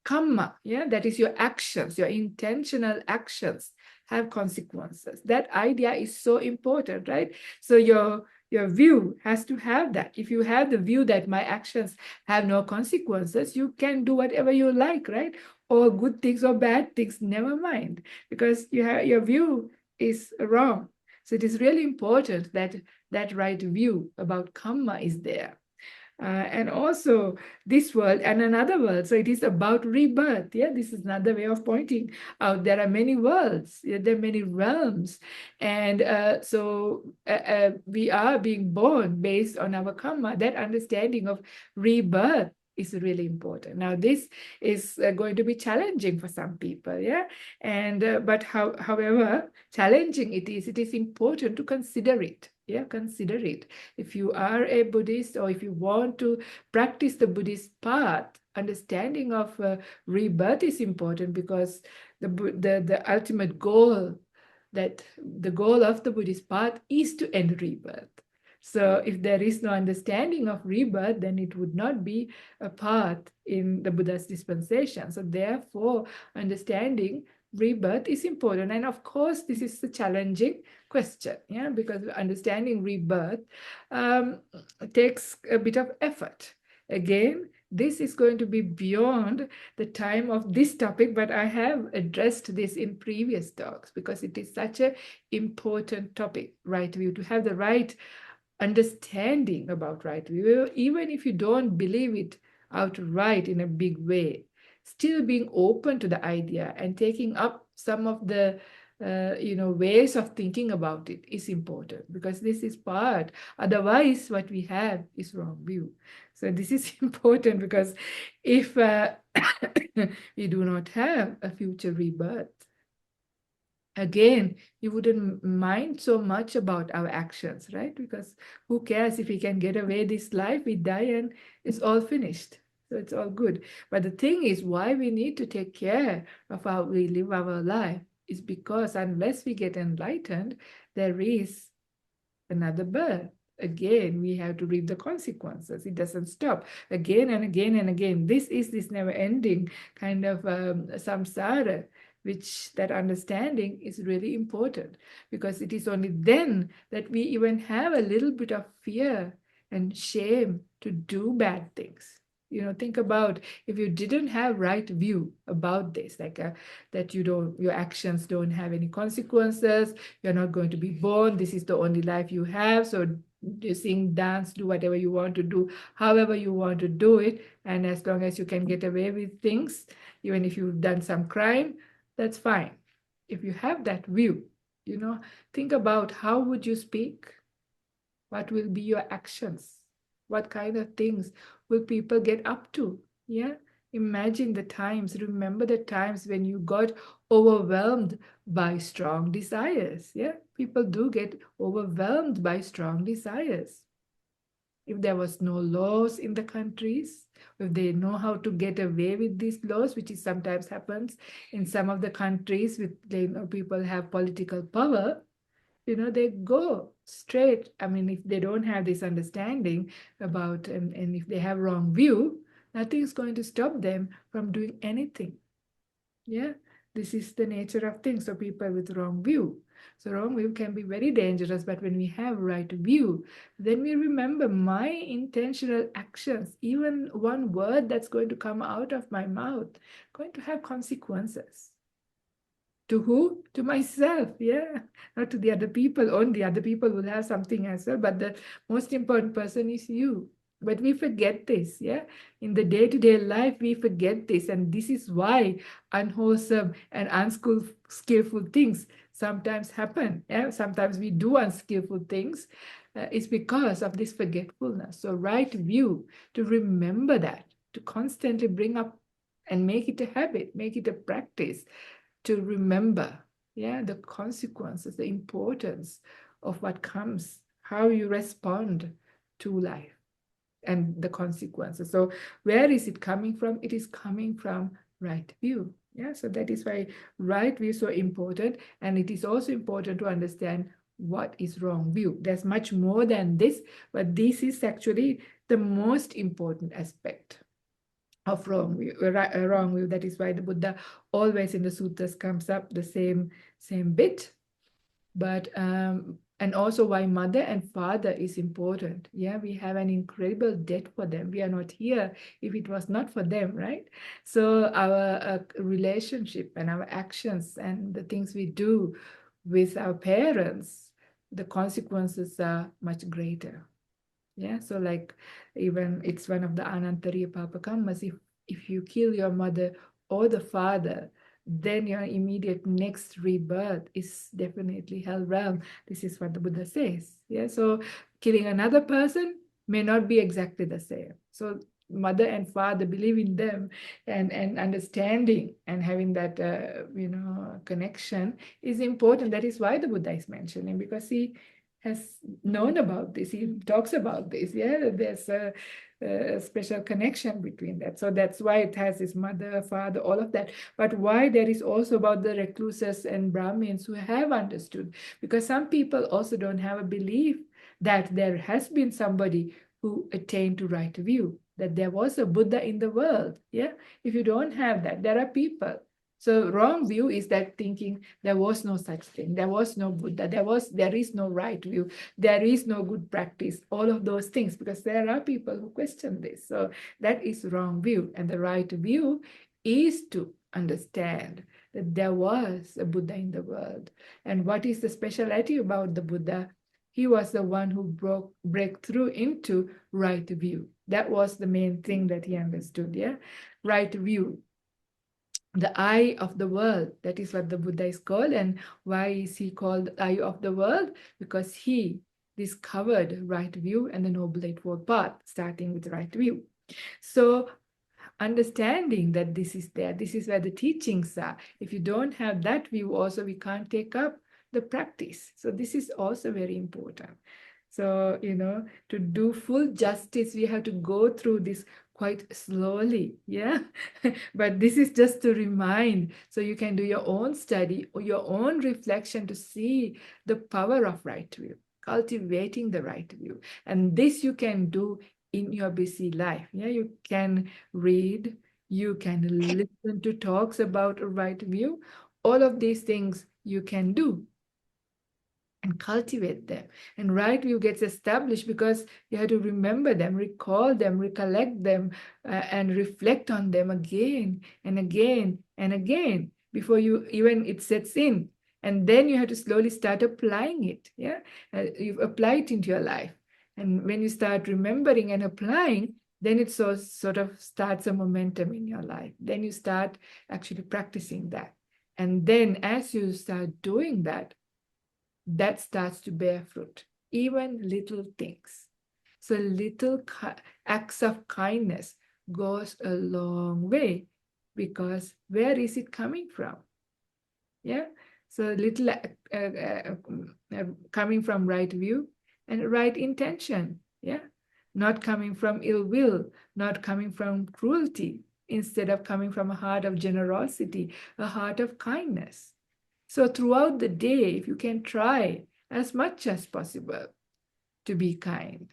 karma. Yeah, that is your actions, your intentional actions have consequences. That idea is so important, right? So your view has to have that. If you have the view that my actions have no consequences, you can do whatever you like, right? Or good things or bad things, never mind, because your view is wrong. So it is really important that that right view about karma is there. And also this world and another world. So it is about rebirth. Yeah, this is another way of pointing out there are many worlds, there are many realms. And so we are being born based on our karma. That understanding of rebirth is really important. Now, this is going to be challenging for some people, yeah. And but however challenging it is important to consider it. Yeah, consider it. If you are a Buddhist or if you want to practice the Buddhist path, understanding of rebirth is important, because the ultimate goal, that the goal of the Buddhist path is to end rebirth. So if there is no understanding of rebirth, then it would not be a path in the Buddha's dispensation. So therefore, understanding rebirth is important. And of course, this is a challenging question, yeah, because understanding rebirth takes a bit of effort. Again, this is going to be beyond the time of this topic, but I have addressed this in previous talks because it is such an important topic, right view, to have the right understanding about right view, even if you don't believe it outright in a big way, still being open to the idea and taking up some of the ways of thinking about it is important, because this is part. Otherwise, what we have is wrong view. So this is important, because if we do not have a future rebirth, again, you wouldn't mind so much about our actions, right? Because who cares if we can get away this life, we die and it's all finished. So it's all good. But the thing is, why we need to take care of how we live our life is because unless we get enlightened, there is another birth. Again, we have to reap the consequences. It doesn't stop. Again and again and again. This is this never-ending kind of samsara, which that understanding is really important, because it is only then that we even have a little bit of fear and shame to do bad things. Think about if you didn't have right view about this, like that your actions don't have any consequences, you're not going to be born, this is the only life you have, so you sing, dance, do whatever you want to do, however you want to do it, and as long as you can get away with things, even if you've done some crime, that's fine. If you have that view, think about how would you speak? What will be your actions? What kind of things will people get up to? Yeah. Imagine the times, remember the times when you got overwhelmed by strong desires. Yeah. People do get overwhelmed by strong desires. If there was no laws in the countries, if they know how to get away with these laws, which is sometimes happens in some of the countries with people have political power, they go straight. I mean, if they don't have this understanding about, and if they have wrong view, nothing is going to stop them from doing anything. Yeah, this is the nature of things. So people with wrong view. So wrong view can be very dangerous, but when we have right view, then we remember my intentional actions, even one word that's going to come out of my mouth, going to have consequences. To who? To myself, yeah. Not to the other people. Only other people will have something as well, but the most important person is you. But we forget this, yeah. In the day-to-day life, we forget this, and this is why unwholesome and unskillful things sometimes happen. Yeah, sometimes we do unskillful things. It's because of this forgetfulness. So right view, to remember that, to constantly bring up and make it a habit, make it a practice, to remember, yeah, the consequences, the importance of what comes, how you respond to life and the consequences. So where is it coming from? It is coming from right view. Yeah, so that is why right view is so important. And it is also important to understand what is wrong view. There's much more than this, but this is actually the most important aspect of wrong view, wrong view. That is why the Buddha always in the sutras comes up the same bit. But and also why mother and father is important. Yeah, we have an incredible debt for them. We are not here if it was not for them, right? So our relationship and our actions and the things we do with our parents, the consequences are much greater. Yeah, so like even it's one of the Anantariya Papakammas. If you kill your mother or the father, then your immediate next rebirth is definitely hell realm. This is what the Buddha says. Yeah, so killing another person may not be exactly the same. So mother and father, believe in them, and understanding and having that connection is important. That is why the Buddha is mentioning, because he has known about this. He talks about this. Yeah, there's a special connection between that. So that's why it has his mother, father, all of that. But why there is also about the recluses and Brahmins who have understood, because some people also don't have a belief that there has been somebody who attained to right view, that there was a Buddha in the world. Yeah, if you don't have that, there are people. So wrong view is that thinking there was no such thing, there was no Buddha, there is no right view, there is no good practice, all of those things, because there are people who question this. So that is wrong view, and the right view is to understand that there was a Buddha in the world. And what is the speciality about the Buddha? He was the one who break through into right view. That was the main thing that he understood. Yeah, right view, the eye of the world. That is what the Buddha is called. And why is he called the eye of the world? Because he discovered right view and the Noble Eightfold Path, starting with right view. So understanding that this is there, this is where the teachings are. If you don't have that view, also we can't take up the practice. So this is also very important. So, to do full justice, we have to go through this quite slowly, yeah? But this is just to remind, so you can do your own study or your own reflection to see the power of right view, cultivating the right view. And this you can do in your busy life. Yeah, you can read, you can listen to talks about a right view. All of these things you can do and cultivate them. And right view gets established because you have to remember them, recall them, recollect them, and reflect on them again and again and again before it sets in. And then you have to slowly start applying it. Yeah, you've applied it into your life. And when you start remembering and applying, then it sort of starts a momentum in your life. Then you start actually practicing that. And then as you start doing that, that starts to bear fruit, even little things. So little acts of kindness goes a long way, because where is it coming from? Yeah, so little coming from right view and right intention. Yeah, not coming from ill will, not coming from cruelty, instead of coming from a heart of generosity, a heart of kindness. So throughout the day, if you can try as much as possible to be kind,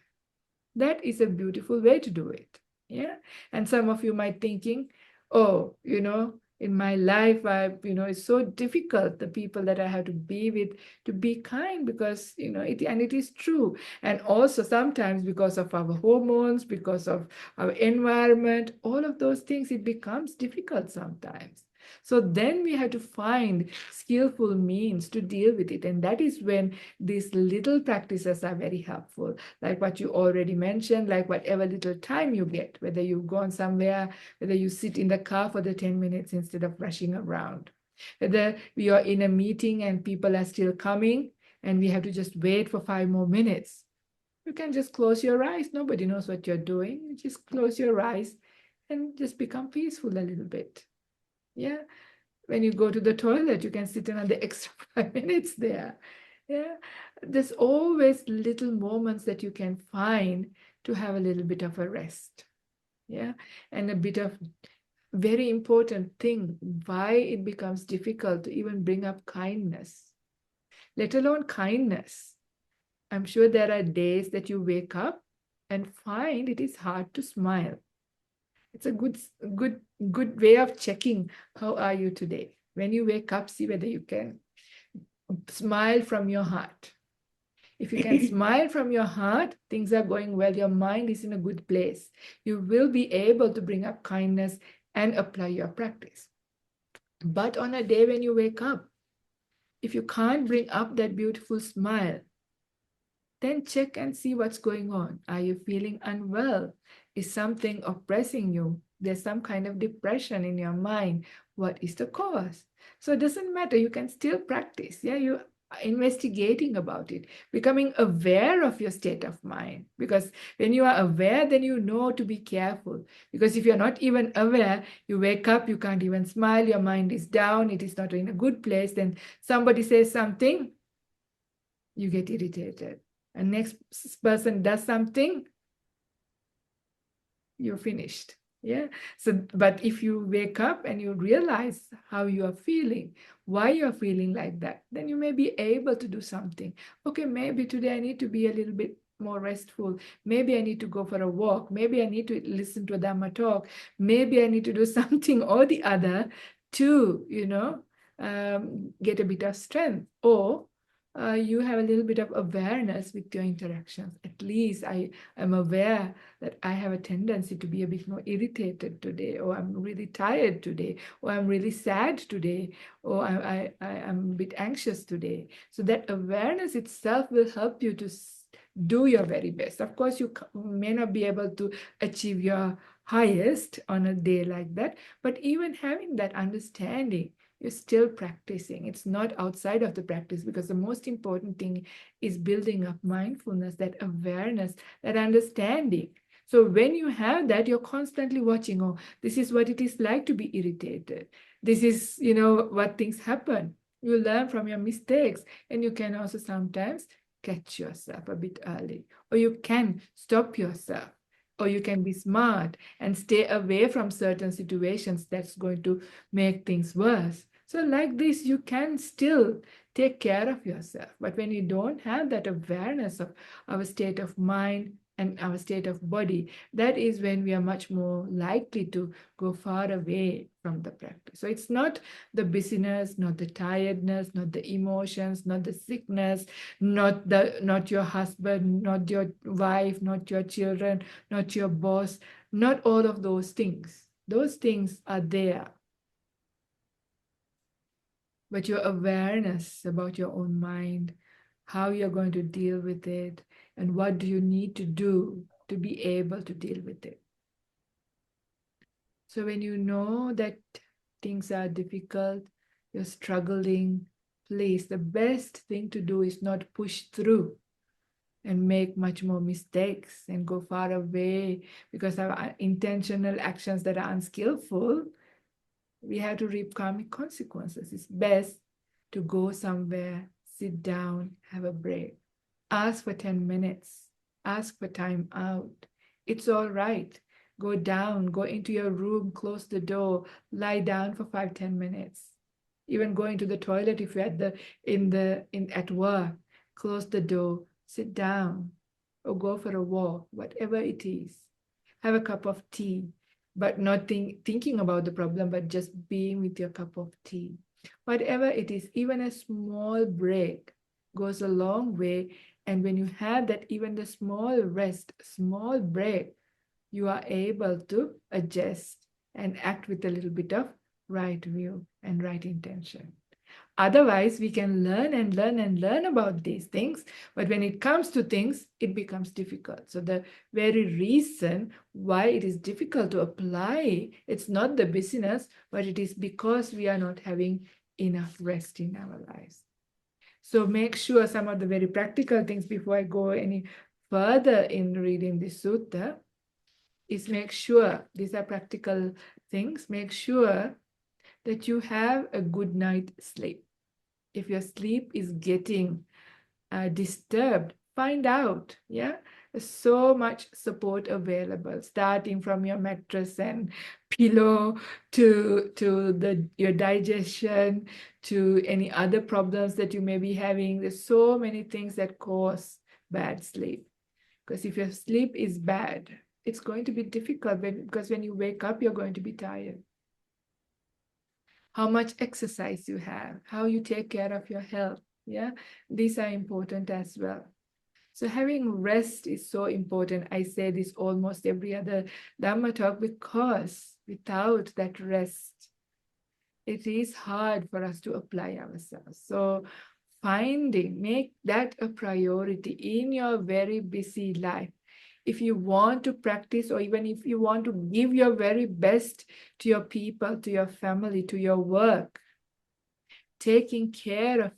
that is a beautiful way to do it. Yeah. And some of you might thinking, oh, in my life, it's so difficult, the people that I have to be with, to be kind, because, it is true. And also sometimes because of our hormones, because of our environment, all of those things, it becomes difficult sometimes. So then we have to find skillful means to deal with it. And that is when these little practices are very helpful, like what you already mentioned, like whatever little time you get, whether you've gone somewhere, whether you sit in the car for the 10 minutes instead of rushing around, whether we are in a meeting and people are still coming and we have to just wait for 5 more minutes. You can just close your eyes. Nobody knows what you're doing. You just close your eyes and just become peaceful a little bit. Yeah. When you go to the toilet, you can sit another extra 5 minutes there. Yeah. There's always little moments that you can find to have a little bit of a rest. Yeah. And a bit of very important thing, why it becomes difficult to even bring up kindness, let alone kindness. I'm sure there are days that you wake up and find it is hard to smile. It's a good way of checking how are you today. When you wake up, see whether you can smile from your heart. If you can smile from your heart, things are going well. Your mind is in a good place. You will be able to bring up kindness and apply your practice. But on a day when you wake up, if you can't bring up that beautiful smile, then check and see what's going on. Are you feeling unwell? Is something oppressing you? There's some kind of depression in your mind. What is the cause? So it doesn't matter. You can still practice. Yeah, you investigating about it, becoming aware of your state of mind. Because when you are aware, then you know to be careful. Because if you're not even aware, you wake up, you can't even smile, your mind is down, it is not in a good place, then somebody says something, you get irritated. And next person does something, you're finished. Yeah. So, but if you wake up and you realize how you are feeling, why you're feeling like that, then you may be able to do something. Okay, maybe today I need to be a little bit more restful. Maybe I need to go for a walk. Maybe I need to listen to a Dhamma talk. Maybe I need to do something or the other to, get a bit of strength. Or you have a little bit of awareness with your interactions. At least I am aware that I have a tendency to be a bit more irritated today, or I'm really tired today, or I'm really sad today, or I'm a bit anxious today. So that awareness itself will help you to do your very best. Of course, you may not be able to achieve your highest on a day like that, but even having that understanding, you're still practicing. It's not outside of the practice, because the most important thing is building up mindfulness, that awareness, that understanding. So when you have that, you're constantly watching, oh, this is what it is like to be irritated. This is, what things happen. You learn from your mistakes, and you can also sometimes catch yourself a bit early, or you can stop yourself, or you can be smart and stay away from certain situations that's going to make things worse. So like this, you can still take care of yourself. But when you don't have that awareness of our state of mind and our state of body, that is when we are much more likely to go far away from the practice. So it's not the busyness, not the tiredness, not the emotions, not the sickness, not your husband, not your wife, not your children, not your boss, not all of those things. Those things are there. But your awareness about your own mind, how you're going to deal with it, and what do you need to do to be able to deal with it. So when you know that things are difficult, you're struggling, please, the best thing to do is not push through and make much more mistakes and go far away because of intentional actions that are unskillful. We have to reap karmic consequences. It's best to go somewhere, sit down, have a break. Ask for 10 minutes. Ask for time out. It's all right. Go down, go into your room, close the door, lie down for 5-10 minutes. Even go into the toilet if you're at work, close the door, sit down, or go for a walk, whatever it is. Have a cup of tea, but not thinking about the problem, but just being with your cup of tea. Whatever it is, even a small break goes a long way. And when you have that, even the small rest, small break, you are able to adjust and act with a little bit of right view and right intention. Otherwise, we can learn and learn and learn about these things, but when it comes to things, it becomes difficult. So the very reason why it is difficult to apply, it's not the busyness, but it is because we are not having enough rest in our lives. So make sure some of the very practical things before I go any further in reading this sutta is make sure, these are practical things, make sure that you have a good night's sleep. If your sleep is getting disturbed, find out, yeah? There's so much support available, starting from your mattress and pillow to your digestion, to any other problems that you may be having. There's so many things that cause bad sleep. Because if your sleep is bad, it's going to be difficult because when you wake up, you're going to be tired. How much exercise you have, how you take care of your health. Yeah, these are important as well. So having rest is so important. I say this almost every other Dhamma talk because without that rest, it is hard for us to apply ourselves. So make that a priority in your very busy life. If you want to practice, or even if you want to give your very best to your people, to your family, to your work, taking care of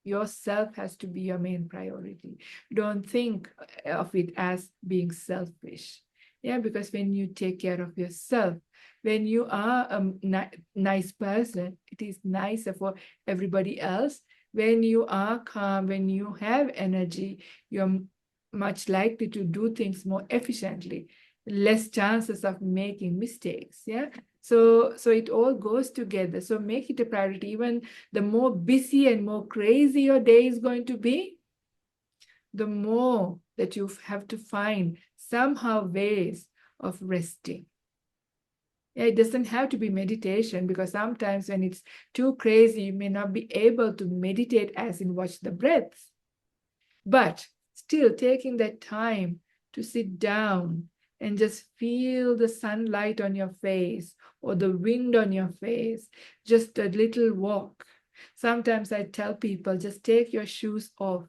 yourself has to be your main priority. Don't think of it as being selfish. Yeah, because when you take care of yourself, when you are a nice person, it is nicer for everybody else. When you are calm, when you have energy, you're much likely to do things more efficiently, less chances of making mistakes. Yeah. So it all goes together. So make it a priority. Even the more busy and more crazy your day is going to be, the more that you have to find somehow ways of resting. Yeah, it doesn't have to be meditation, because sometimes when it's too crazy, you may not be able to meditate as in watch the breaths. But still taking that time to sit down and just feel the sunlight on your face or the wind on your face, just a little walk. Sometimes I tell people, just take your shoes off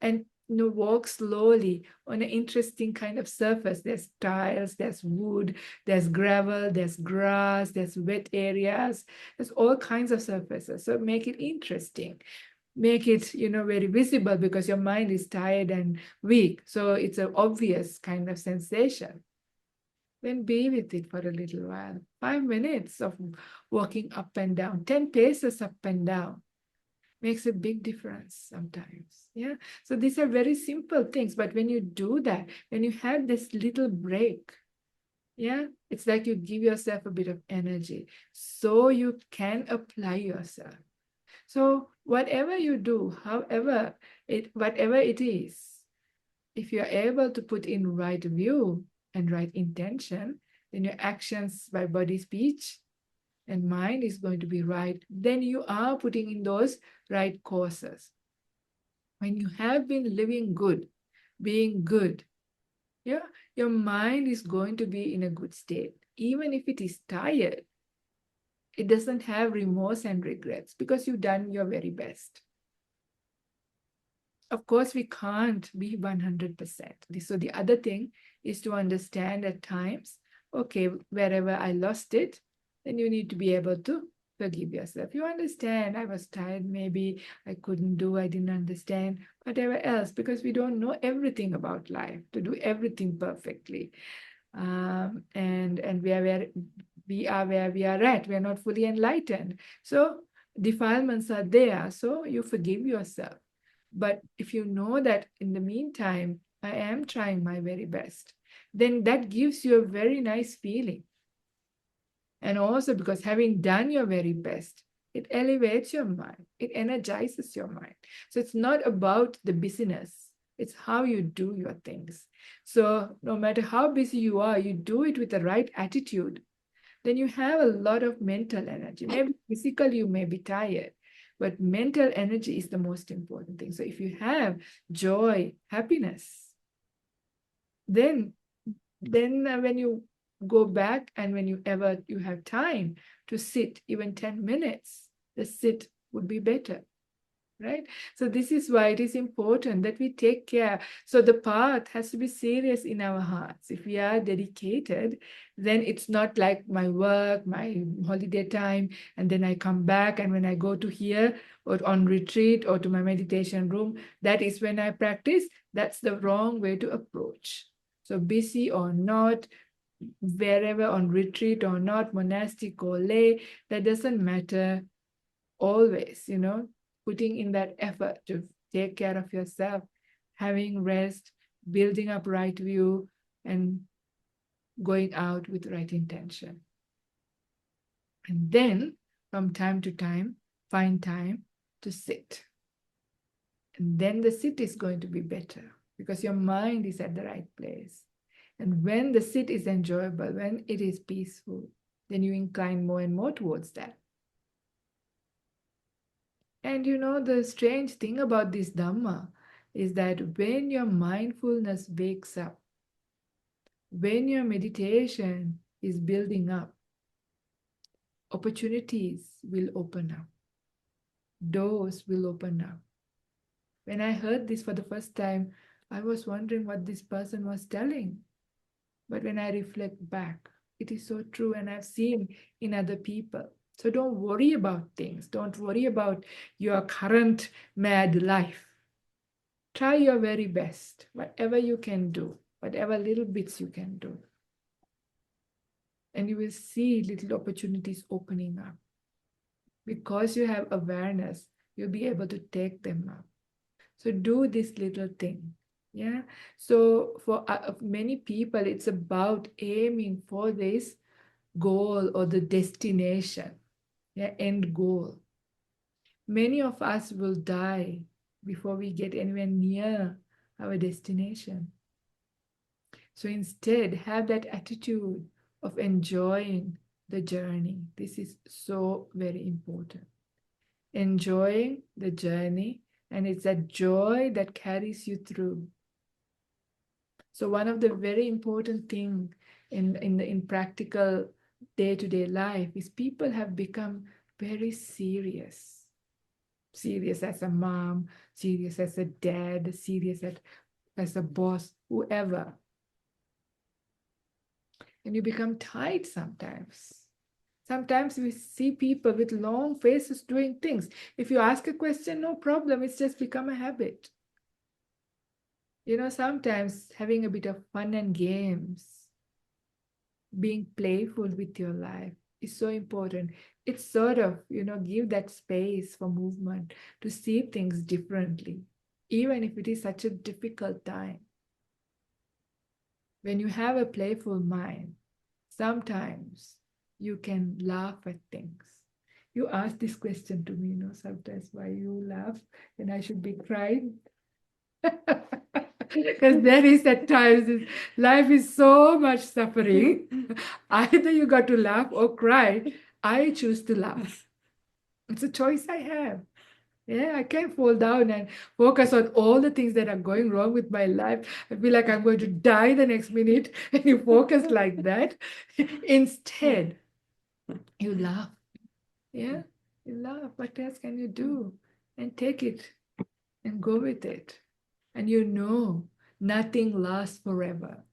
and walk slowly on an interesting kind of surface. There's tiles, there's wood, there's gravel, there's grass, there's wet areas, there's all kinds of surfaces. So make it interesting. Make it, very visible, because your mind is tired and weak. So it's an obvious kind of sensation. Then be with it for a little while. 5 minutes of walking up and down, 10 paces up and down makes a big difference sometimes. Yeah. So these are very simple things. But when you do that, when you have this little break, yeah, it's like you give yourself a bit of energy so you can apply yourself. So whatever you do, whatever it is, if you're able to put in right view and right intention, then your actions by body, speech, and mind is going to be right. Then you are putting in those right courses. When you have been living good, being good, yeah, your mind is going to be in a good state. Even if it is tired, it doesn't have remorse and regrets, because you've done your very best. Of course, we can't be 100%. So the other thing is to understand at times, okay, wherever I lost it, then you need to be able to forgive yourself. You understand, I was tired, maybe I didn't understand, whatever else, because we don't know everything about life to do everything perfectly. And we are where we are at. We are not fully enlightened. So defilements are there. So you forgive yourself. But if you know that in the meantime, I am trying my very best, then that gives you a very nice feeling. And also because having done your very best, it elevates your mind. It energizes your mind. So it's not about the busyness. It's how you do your things. So no matter how busy you are, you do it with the right attitude. Then you have a lot of mental energy. Maybe physically you may be tired, but mental energy is the most important thing. So if you have joy, happiness, then when you go back and when you have time to sit, even 10 minutes, the sit would be better. Right? So this is why it is important that we take care. So the path has to be serious in our hearts. If we are dedicated, then it's not like my work, my holiday time, and then I come back, and when I go to here or on retreat or to my meditation room, that is when I practice. That's the wrong way to approach. So busy or not, wherever on retreat or not, monastic or lay, that doesn't matter. Always, putting in that effort to take care of yourself, having rest, building up right view, and going out with right intention. And then from time to time, find time to sit. And then the sit is going to be better because your mind is at the right place. And when the sit is enjoyable, when it is peaceful, then you incline more and more towards that. And the strange thing about this Dhamma is that when your mindfulness wakes up, when your meditation is building up, opportunities will open up. Doors will open up. When I heard this for the first time, I was wondering what this person was telling. But when I reflect back, it is so true, and I've seen in other people. So don't worry about things. Don't worry about your current mad life. Try your very best, whatever you can do, whatever little bits you can do. And you will see little opportunities opening up. Because you have awareness, you'll be able to take them up. So do this little thing. Yeah. So for many people, it's about aiming for this goal or the destination, yeah, end goal. Many of us will die before we get anywhere near our destination. So instead, have that attitude of enjoying the journey. This is so very important. Enjoying the journey, and it's that joy that carries you through. So one of the very important thing in practical day-to-day life is people have become very serious. Serious as a mom, serious as a dad, serious as a boss, whoever. And you become tight sometimes. Sometimes we see people with long faces doing things. If you ask a question, no problem, it's just become a habit. You know, sometimes having a bit of fun and games, being playful with your life is so important. It's sort of, give that space for movement to see things differently, even if it is such a difficult time. When you have a playful mind, sometimes you can laugh at things. You ask this question to me, sometimes why you laugh and I should be crying. Because there is at times life is so much suffering. Either you got to laugh or cry. I choose to laugh. It's a choice I have. Yeah, I can't fall down and focus on all the things that are going wrong with my life. I feel like I'm going to die the next minute, and you focus like that. Instead, you laugh. Yeah, you laugh. What else can you do? And take it and go with it. And nothing lasts forever.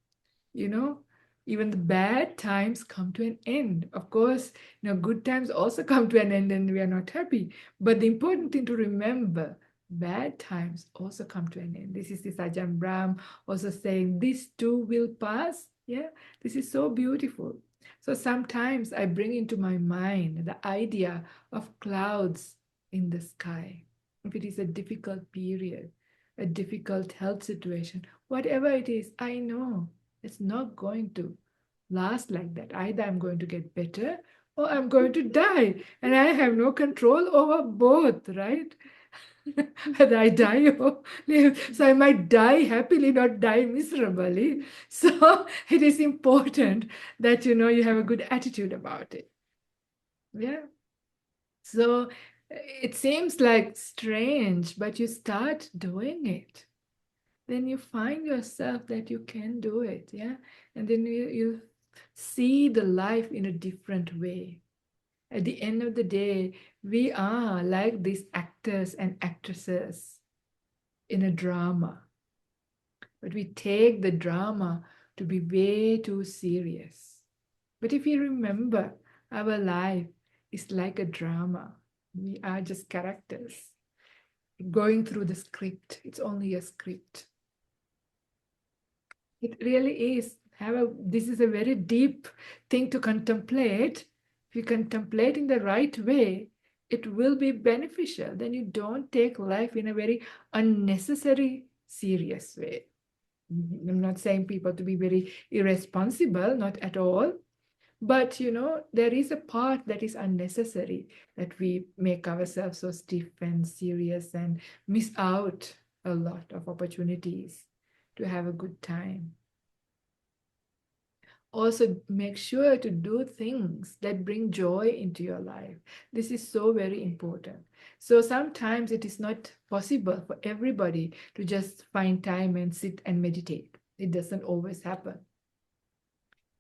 Even the bad times come to an end. Of course, good times also come to an end and we are not happy. But the important thing to remember, bad times also come to an end. This is the Ajahn Brahm also saying, this too will pass. Yeah, this is so beautiful. So sometimes I bring into my mind the idea of clouds in the sky. If it is a difficult period, a difficult health situation, whatever it is, I know it's not going to last like that. Either I'm going to get better or I'm going to die. And I have no control over both, right? Whether I die or live. So I might die happily, not die miserably. So it is important that you have a good attitude about it. Yeah. So it seems like strange, but you start doing it. Then you find yourself that you can do it, yeah? And then you see the life in a different way. At the end of the day, we are like these actors and actresses in a drama. But we take the drama to be way too serious. But if you remember, our life is like a drama. We are just characters going through the script. It's only a script. It really is. This is a very deep thing to contemplate. If you contemplate in the right way, it will be beneficial. Then you don't take life in a very unnecessary, serious way. I'm not saying people to be very irresponsible, not at all. But, there is a part that is unnecessary, that we make ourselves so stiff and serious and miss out a lot of opportunities to have a good time. Also, make sure to do things that bring joy into your life. This is so very important. So sometimes it is not possible for everybody to just find time and sit and meditate. It doesn't always happen.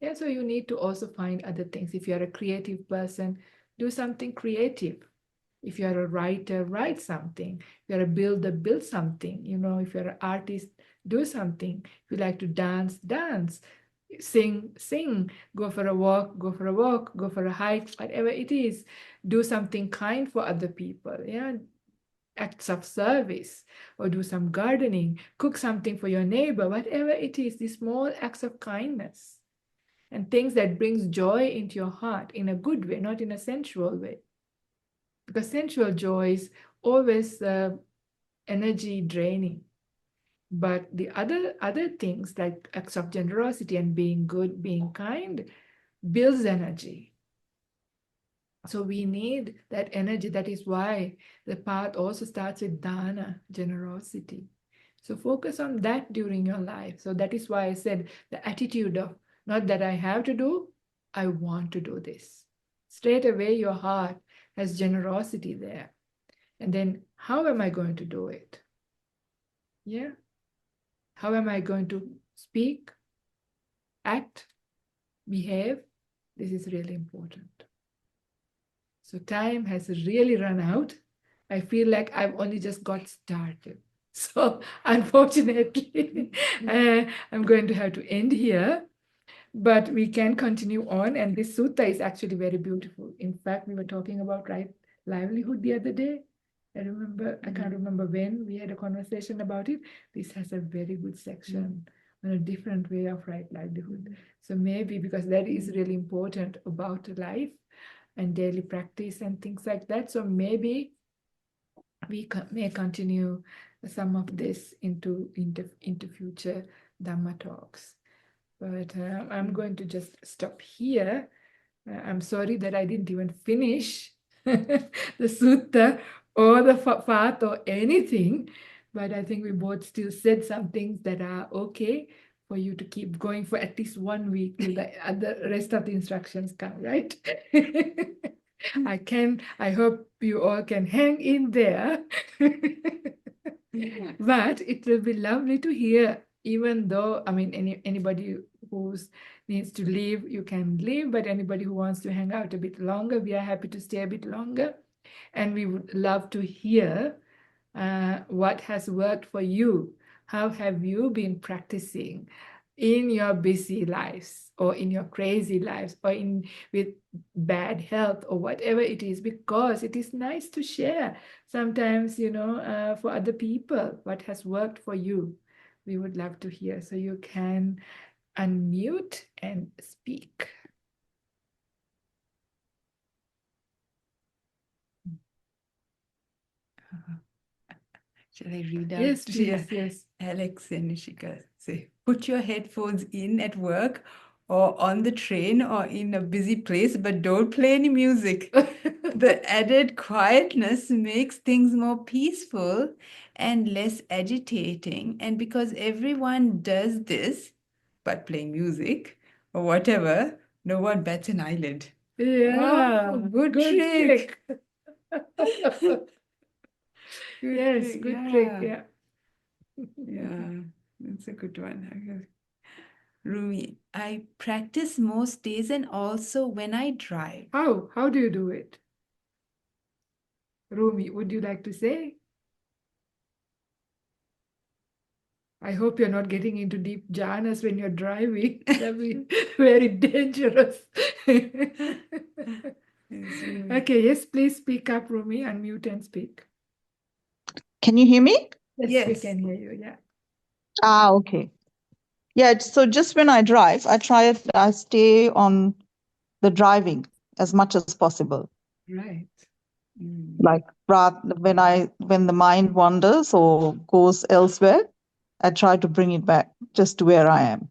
Yeah, so you need to also find other things. If you're a creative person, do something creative. If you're a writer, write something. If you're a builder, build something. If you're an artist, do something. If you like to dance, dance. Sing, go for a walk, go for a walk, go for a hike, whatever it is. Do something kind for other people. Yeah, acts of service, or do some gardening, cook something for your neighbor, whatever it is, these small acts of kindness and things that brings joy into your heart in a good way, not in a sensual way. Because sensual joy is always energy draining. But the other things like acts of generosity and being good, being kind, builds energy. So we need that energy. That is why the path also starts with dana, generosity. So focus on that during your life. So that is why I said the attitude of not that I have to do, I want to do this. Straight away, your heart has generosity there. And then how am I going to do it? Yeah. How am I going to speak, act, behave? This is really important. So time has really run out. I feel like I've only just got started. So unfortunately, I'm going to have to end here, but we can continue on. And this sutta is actually very beautiful. In fact, we were talking about right livelihood the other day. I can't remember when we had a conversation about it. This has a very good section on a different way of right livelihood. So maybe because that is really important about life and daily practice and things like that. So maybe we may continue some of this into future Dhamma talks. But I'm going to just stop here. I'm sorry that I didn't even finish the sutta or the path or anything, but I think we both still said some things that are okay for you to keep going for at least 1 week till the rest of the instructions come, right? I hope you all can hang in there. But it will be lovely to hear, even though, I mean, anybody who needs to leave, you can leave, but anybody who wants to hang out a bit longer, we are happy to stay a bit longer. And we would love to hear what has worked for you. How have you been practicing in your busy lives or in your crazy lives or with bad health or whatever it is, because it is nice to share sometimes, for other people what has worked for you. We would love to hear. So you can unmute and speak. Shall I read out? Yes, please. Yes. Alex and Nishika say, put your headphones in at work or on the train or in a busy place, but don't play any music. The added quietness makes things more peaceful and less agitating. And because everyone does this, but playing music or whatever, no one bats an eyelid. Yeah, Oh, good trick. Good Yes, trick, good trick. yeah. Yeah. Yeah, that's a good one. Rumi, I practice most days and also when I drive. How do you do it? Rumi, would you like to say? I hope you're not getting into deep jhanas when you're driving. That'd be very dangerous. Yes, Rumi. Okay, yes, please speak up, Rumi, unmute and speak. Can you hear me? Yes, we Yes. can hear you. Yeah. Okay. Yeah, so just when I drive, I stay on the driving as much as possible. Right. Like when the mind wanders or goes elsewhere, I try to bring it back just to where I am.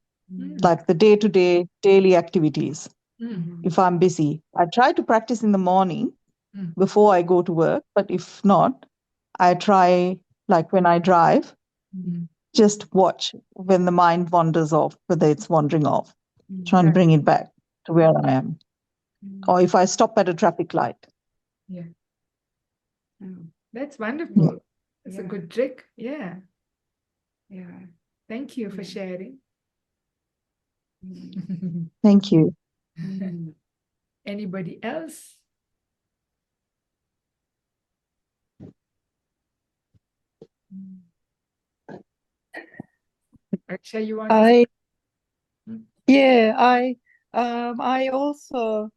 Like the day-to-day daily activities. If I'm busy, I try to practice in the morning before I go to work, but if not, I try, like when I drive, just watch when the mind wanders off, whether it's wandering off, trying to bring it back to where I am. Or if I stop at a traffic light. Yeah. Oh, That's wonderful. It's a Yeah. good trick. Yeah. yeah. Thank you for Yeah. sharing. Thank you. Anybody else? Akshay, you want to I Yeah, I also,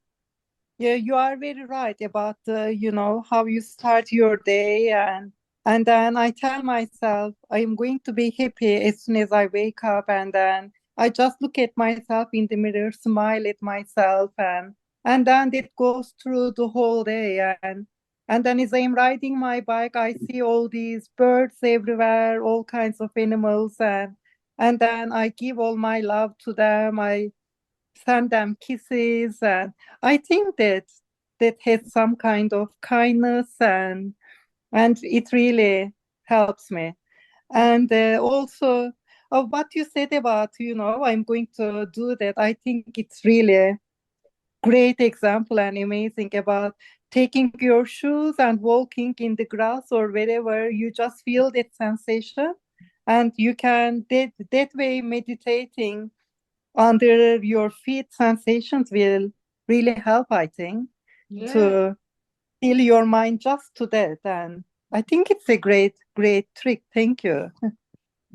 yeah, you are very right about how you start your day, and then I tell myself I'm going to be happy as soon as I wake up, and then I just look at myself in the mirror, smile at myself, and then it goes through the whole day, and then as I'm riding my bike, I see all these birds everywhere, all kinds of animals, and then I give all my love to them. I send them kisses, and I think that has some kind of kindness, and it really helps me. And also, what you said about, I'm going to do that. I think it's really great example and amazing about taking your shoes and walking in the grass or wherever. You just feel that sensation, and you can that way meditating under your feet sensations will really help, I think, Yeah. to heal your mind just to that. And I think it's a great trick. Thank you.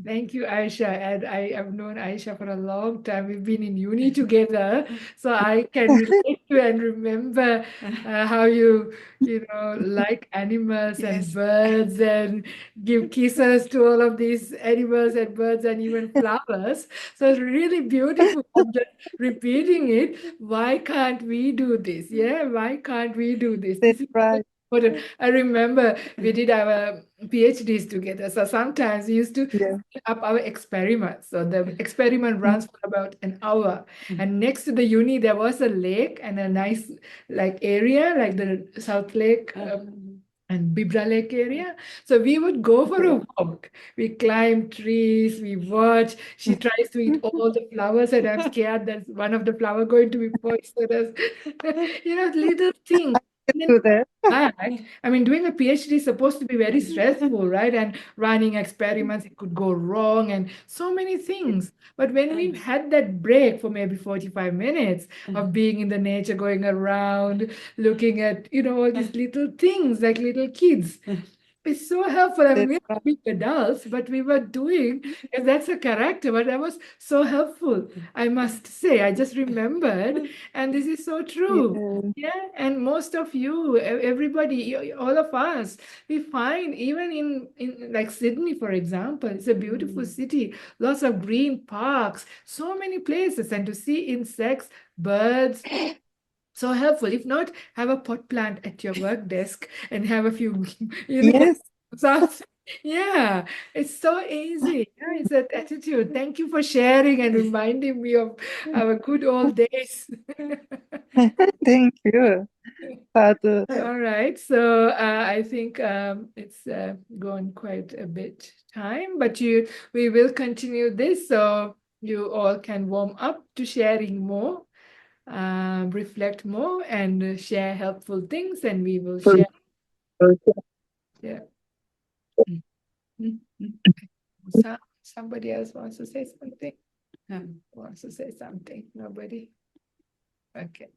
Thank you, Aisha. And I have known Aisha for a long time. We've been in uni together, so I can relate to and remember how you like animals and Yes. birds and give kisses to all of these animals and birds and even flowers. So it's really beautiful. I'm just repeating it. Why can't we do this? Yeah, why can't we do this? That's This is so right. important. I remember we did our PhDs together. So sometimes we used to Yeah. up our experiments. So the experiment runs for about an hour. And next to the uni, there was a lake and a nice like area, like the South Lake and Bibra Lake area. So we would go for a walk. We climb trees, we watch. She tries to eat all the flowers, and I'm scared that one of the flower going to be poisonous. Little things. And then Do that. back. I mean, doing a PhD is supposed to be very stressful, right? And running experiments, it could go wrong and so many things. But when we had that break for maybe 45 minutes of being in the nature, going around, looking at all these little things like little kids, it's so helpful. I mean, That's we're right. not big adults, but we were doing, and that's a character, but that was so helpful. I must say, I just remembered, and this is so true. Yeah. Yeah, and most of you, everybody, all of us, we find even in like Sydney, for example, it's a beautiful city, lots of green parks, so many places, and to see insects, birds, so helpful. If not, have a pot plant at your work desk and have a few, you know, Yes. some, yeah, it's so easy. Yeah, it's that attitude. Thank you for sharing and reminding me of our good old days. Thank you. Sadhu. All right, so I think it's gone quite a bit time, but we will continue this so you all can warm up to sharing more, reflect more, and share helpful things, and we will share. Yeah. Somebody else wants to say something? Wants to say something? Nobody? Okay.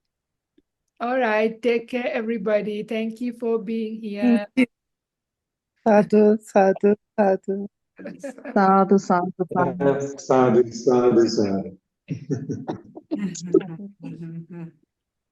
All right. Take care, everybody. Thank you for being here. Sadhu, sadhu, sadhu. Sadhu, sadhu, sadhu. Sadhu, sadhu, sadhu.